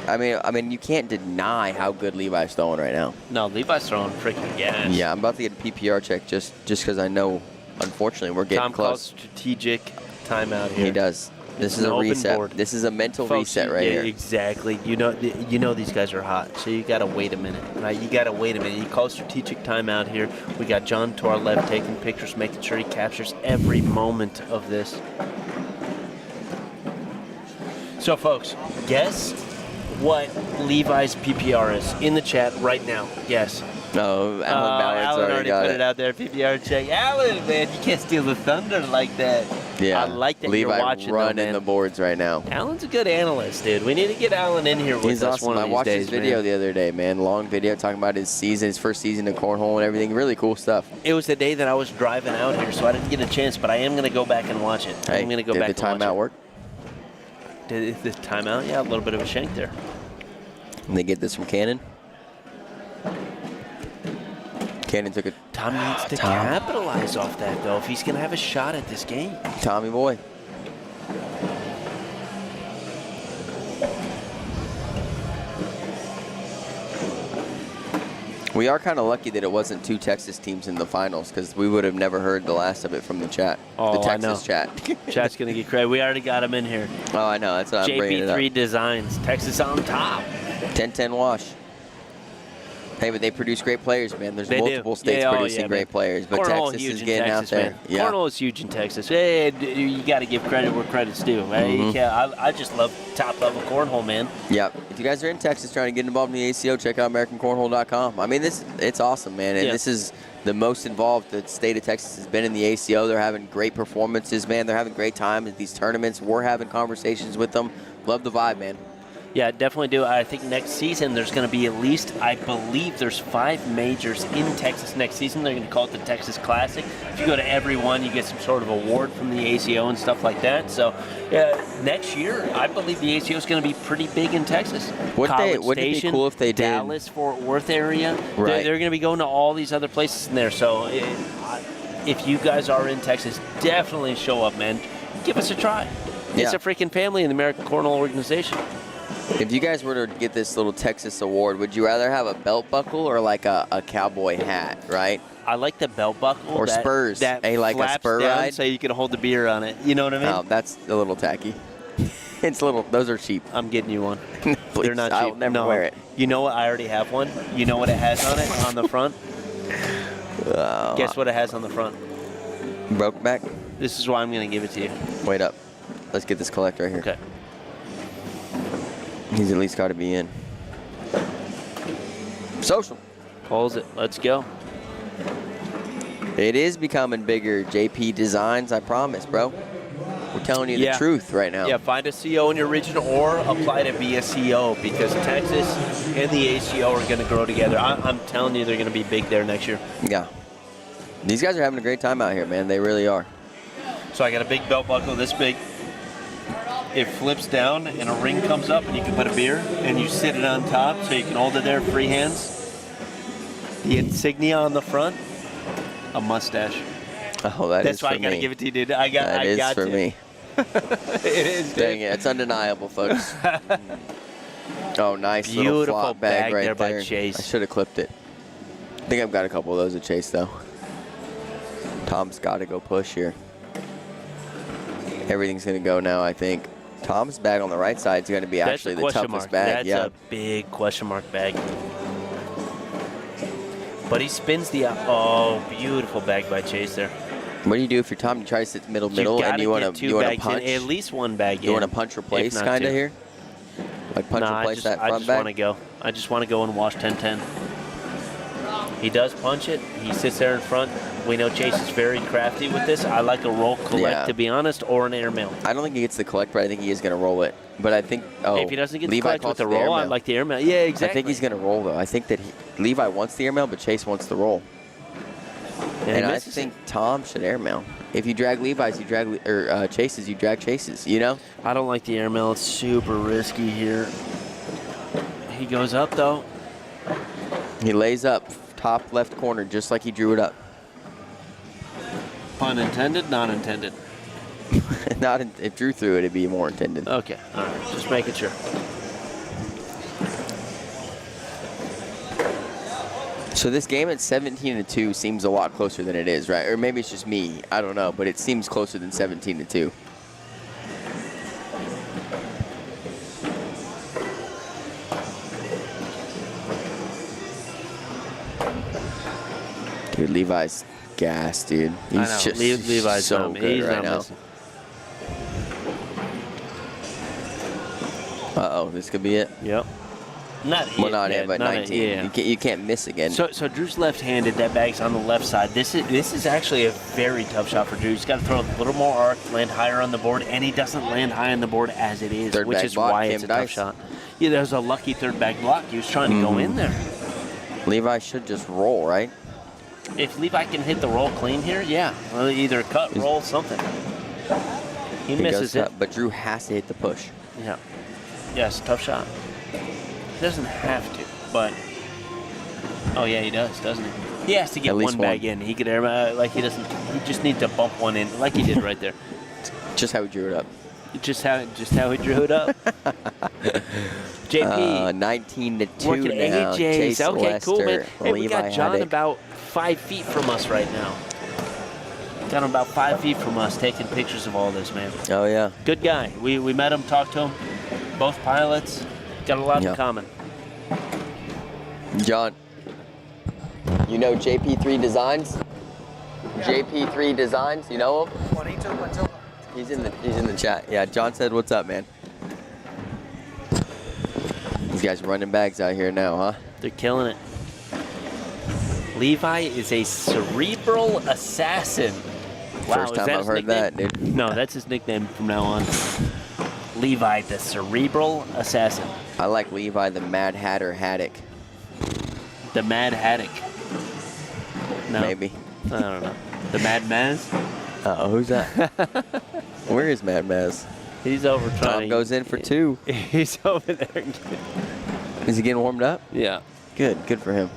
I mean, you can't deny how good Levi's throwing right now. No, Levi's throwing freaking gas. Yeah, I'm about to get a PPR check just because I know, unfortunately, we're getting close. Tom calls strategic timeout here. He does. This is a reset. Board. This is a mental reset right here. Exactly. You know these guys are hot, so you got to wait a minute, right? You got to wait a minute. You call strategic timeout here. We got John to our left taking pictures, making sure he captures every moment of this. So, folks, guess what Levi's PPR is in the chat right now. Guess. No, Alan already put it out there. PPR check. Alan, man, you can't steal the thunder like that. Yeah, I like that Levi you're watching running the boards right now. Alan's a good analyst, dude. We need to get Alan in here with He's us awesome. one of I these watched days, his video the other day, man. Long video talking about his first season in Cornhole and everything. Really cool stuff. It was the day that I was driving out here, so I didn't get a chance, but I am going to go back and watch it. Hey, I'm going to go back and watch it. Did the timeout work? Did the timeout? Yeah, a little bit of a shank there. And they get this from Cannon. Cannon took it. Tom needs to capitalize off that, though, if he's going to have a shot at this game. Tommy boy. We are kind of lucky that it wasn't 2 Texas teams in the finals, because we would have never heard the last of it from the chat. Oh, the Texas I know. chat. Chat's going to get credit. We already got him in here. Oh, I know. That's what I'm bringing it up. JP3 Designs, Texas on top. 10-10 wash. Hey, but they produce great players, man. There's They multiple do. states Yeah, producing great man. players, but Cornhole Texas huge is in getting Texas, out there. man. Yeah. Cornhole is huge in Texas. Hey, you got to give credit where credit's due. Right? Mm-hmm. You can't, I just love top-level cornhole, man. Yep. If you guys are in Texas trying to get involved in the ACO, check out AmericanCornhole.com. I mean, it's awesome, man. And this is the most involved the state of Texas has been in the ACO. They're having great performances, man. They're having great time at these tournaments. We're having conversations with them. Love the vibe, man. Yeah, definitely do. I think next season there's going to be at least, I believe there's 5 majors in Texas next season. They're going to call it the Texas Classic. If you go to every one, you get some sort of award from the ACO and stuff like that. So next year, I believe the ACO is going to be pretty big in Texas. Wouldn't it be cool if they did? Dallas, Fort Worth area. Right. They're going to be going to all these other places in there. So if you guys are in Texas, definitely show up, man. Give us a try. Yeah. It's a freaking family in the American Cornhole organization. If you guys were to get this little Texas award, would you rather have a belt buckle or like a cowboy hat, right? I like the belt buckle. Or spurs. That Hey, like a flaps spur down ride? so you can hold the beer on it. You know what I mean? Oh, that's a little tacky. It's a little, those are cheap. I'm getting you one. Please, They're not cheap. I'll never No. wear it. You know what? I already have one. You know what it has on it on the front? Guess what it has on the front? Broke back? This is why I'm going to give it to you. Wait up. Let's get this collect right here. Okay. He's at least got to be in. Social. Pulls it. Let's go. It is becoming bigger. JP Designs, I promise, bro. We're telling you the truth right now. Yeah, find a CO in your region or apply to be a CO because Texas and the ACO are going to grow together. I'm telling you they're going to be big there next year. Yeah. These guys are having a great time out here, man. They really are. So I got a big belt buckle this big. It flips down and a ring comes up and you can put a beer and you sit it on top so you can hold it there free hands. The insignia on the front, a mustache. Oh, that's why I got to give it to you, dude. I got That is for me. It is, dude. Dang it. It's undeniable, folks. Oh, nice Beautiful little flop bag right there by there. Chase. I should have clipped it. I think I've got a couple of those at Chase, though. Tom's got to go push here. Everything's going to go now, I think. Tom's bag on the right side is going to be actually the toughest bag. That's a big question mark bag. But he spins the beautiful bag by Chase there. What do you do if you're Tom? You try to sit middle and you want to punch? At least one bag in. You want to punch replace kind of here? Like punch replace that front I just bag? want to go. I just want to go and wash 10-10. He does punch it. He sits there in front. We know Chase is very crafty with this. I like a roll collect, to be honest, or an airmail. I don't think he gets the collect, but I think he is going to roll it. But I think, if he doesn't get the collect with the roll, I like the airmail. Yeah, exactly. I think he's going to roll, though. I think that Levi wants the airmail, but Chase wants the roll. And I think Tom should airmail. If you drag Levi's, you drag Chase's, you drag Chase's, you know? I don't like the airmail. It's super risky here. He goes up, though. He lays up, top left corner, just like he drew it up. Pun intended, not intended. If Drew threw it, it'd be more intended. Okay, all right, just making sure. So this game at 17-2 seems a lot closer than it is, right? Or maybe it's just me. I don't know, but it seems closer than 17-2. Dude, Levi's gas, dude. He's I know. just Levi's so good right now. Uh-oh, this could be it. Yep. Not it, but 19. You can't miss again. So Drew's left-handed. That bag's on the left side. This is actually a very tough shot for Drew. He's got to throw a little more arc, land higher on the board, and he doesn't land high on the board as it is, which is why it's a tough shot. Yeah, there's a lucky third bag block. He was trying to go in there. Levi should just roll, right? If Levi can hit the roll clean here, yeah. Well, either cut, roll, something. He misses it. But Drew has to hit the push. Yeah. Yes, tough shot. He doesn't have to, but oh yeah, he does, doesn't he? He has to get one bag in. He could like he doesn't. He just needs to bump one in, like he did right there. Just how he drew it up. Just how he drew it up. JP. 19-2 working now. AJ's. Chase Okay, Lester, cool, man. Hey, we Levi got John Haddock. about 5 feet from us right now. Got him about 5 feet from us taking pictures of all this, man. Oh, yeah. Good guy. We met him, talked to him. Both pilots. Got a lot in common. John, you know JP3 Designs? JP3 Designs, you know him? He's in the chat. Yeah, John said, "What's up, man?" These guys running bags out here now, huh? They're killing it. Levi is a cerebral assassin. Wow, First time I've heard that, dude. No, that's his nickname from now on. Levi, the cerebral assassin. I like Levi, the Mad Hatter Haddock. The Mad Haddock. No, Maybe. I don't know. The Mad Maz? Uh-oh, who's that? Where is Mad Maz? He's over trying. Tom goes in for 2. He's over there. Is he getting warmed up? Yeah. Good for him.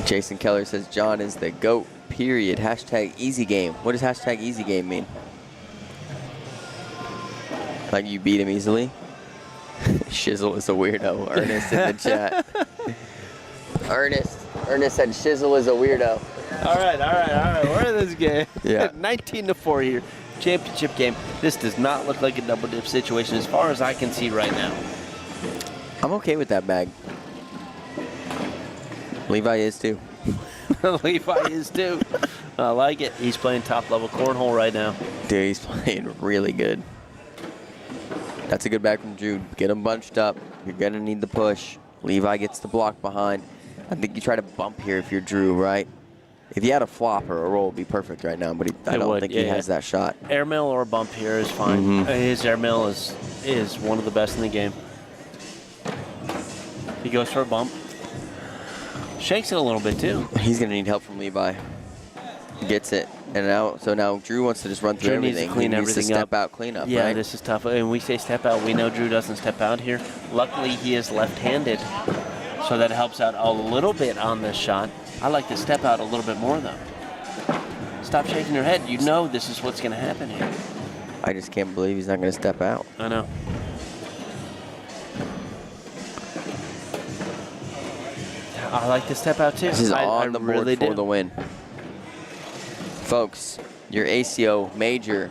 Jason Keller says John is the GOAT, period. Hashtag easy game. What does hashtag easy game mean? Like you beat him easily? Shizzle is a weirdo. Ernest in the chat. Ernest said Shizzle is a weirdo. All right. We're in this game. Yeah. 19-4 here. Championship game. This does not look like a double dip situation as far as I can see right now. I'm okay with that bag. Levi is too. Levi is too. I like it. He's playing top level cornhole right now. Dude, he's playing really good. That's a good bag from Jude. Get him bunched up. You're going to need the push. Levi gets the block behind. I think you try to bump here if you're Drew, right? If you had a flop or a roll, it'd be perfect right now, but I don't think he has that shot. Airmail or bump here is fine. His airmail is one of the best in the game. He goes for a bump. Shakes it a little bit too. He's going to need help from Levi. Gets it. And now Drew wants to just run through Drew everything. Needs to clean he needs to everything step up. out, clean up, Yeah, right? this is tough. And we say step out. We know Drew doesn't step out here. Luckily, he is left-handed, so that helps out a little bit on this shot. I like to step out a little bit more, though. Stop shaking your head. You know this is what's going to happen here. I just can't believe he's not going to step out. I know. I like to step out, too. This is on the board really for the win. Folks, your ACO Major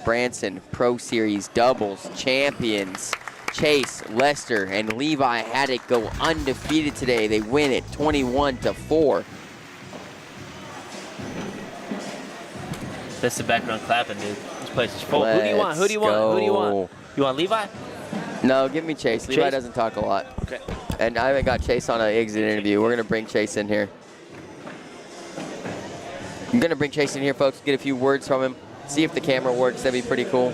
Branson Pro Series doubles champions Chase Lester and Levi Haddock go undefeated today. They win it 21-4. That's the background clapping, dude. This place is full. Who do you want? Who do you want? Who do you want? You want Levi? No, give me Chase. Levi doesn't talk a lot. Okay. And I haven't got Chase on an exit interview. We're going to bring Chase in here. I'm going to bring Chase in here, folks, get a few words from him, see if the camera works. That'd be pretty cool.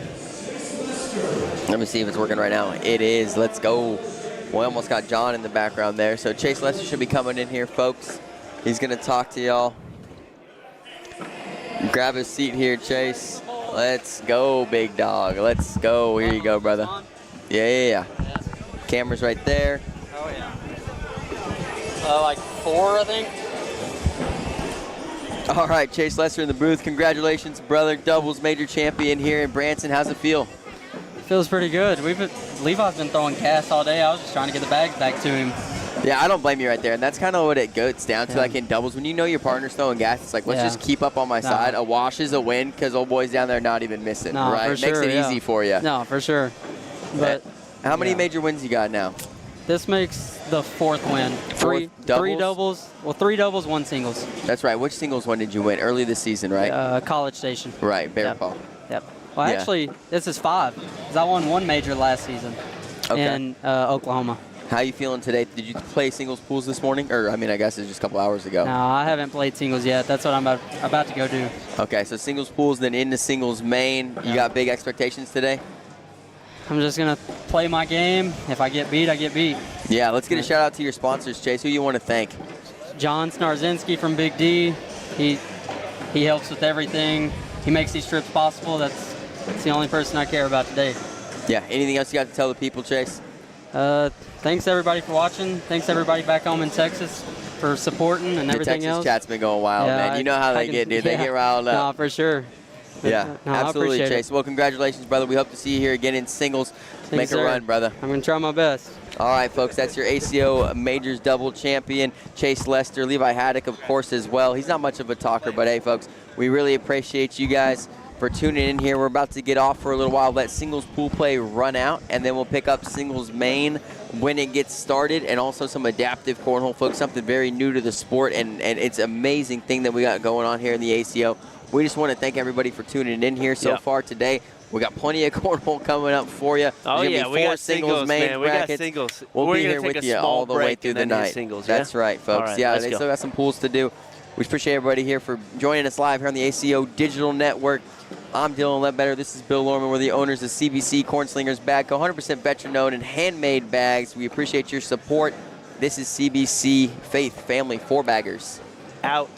Let me see if it's working right now. It is. Let's go. We almost got John in the background there. So Chase Lester should be coming in here, folks. He's going to talk to y'all. Grab a seat here, Chase. Let's go, big dog. Let's go. Here you go, brother. Yeah. Camera's right there. Oh, yeah. Like 4, I think. All right, Chase Lester in the booth. Congratulations, brother. Doubles major champion here in Branson. How's it feel? Feels pretty good. Levi's been throwing gas all day. I was just trying to get the bags back to him. Yeah, I don't blame you right there. And that's kind of what it goes down to, like in doubles. When you know your partner's throwing gas, it's like, let's just keep up on my side. A wash is a win because old boy's down there not even missing, right? For Makes sure, it easy for you. No, for sure. But how many major wins you got now? This makes the 4th win. Three doubles. Well, 3 doubles, 1 singles. That's right. Which singles one did you win? Early this season, right? College Station. Right, Bear Paw. Yep. Well, actually, this is 5 because I won 1 major last season in Oklahoma. How you feeling today? Did you play singles pools this morning? Or, I mean, I guess it's just a couple hours ago. No, I haven't played singles yet. That's what I'm about to go do. Okay, so singles pools, then into singles main. You got big expectations today? I'm just going to play my game. If I get beat, I get beat. Yeah, let's get a shout out to your sponsors, Chase. Who you want to thank? John Snarzinski from Big D. He helps with everything. He makes these trips possible. That's the only person I care about today. Yeah, anything else you got to tell the people, Chase? Thanks everybody for watching. Thanks everybody back home in Texas. for supporting and The everything Texas else. chat's been going wild, Yeah, man. You know how I they can- get, dude. They yeah. get riled up. No, for sure. Yeah, No, I absolutely, appreciate it. Chase. Well, congratulations, brother. We hope to see you here again in singles. Make a sir. run, brother. I'm going to try my best. All right, folks, that's your ACO Majors double champion, Chase Lester. Levi Haddock, of course, as well. He's not much of a talker, but hey, folks, we really appreciate you guys for tuning in here. We're about to get off for a little while, let singles pool play run out, and then we'll pick up singles main when it gets started, and also some adaptive cornhole, folks, something very new to the sport, and it's an amazing thing that we got going on here in the ACO. We just want to thank everybody for tuning in here so far today. We got plenty of cornhole coming up for you. Oh, There's yeah, gonna be we 4 got singles singles, main man. We got brackets. singles. We'll We're be gonna here take with a you small all the way break through and the then hit night. singles, yeah? That's right, folks. All right, yeah, let's they go. still got some pools to do. We appreciate everybody here for joining us live here on the ACO Digital Network. I'm Dylan Ledbetter. This is Bill Lorman. We're the owners of CBC Cornslingers Bag Co. 100% veteran-owned and handmade bags. We appreciate your support. This is CBC Faith Family 4-Baggers. Out.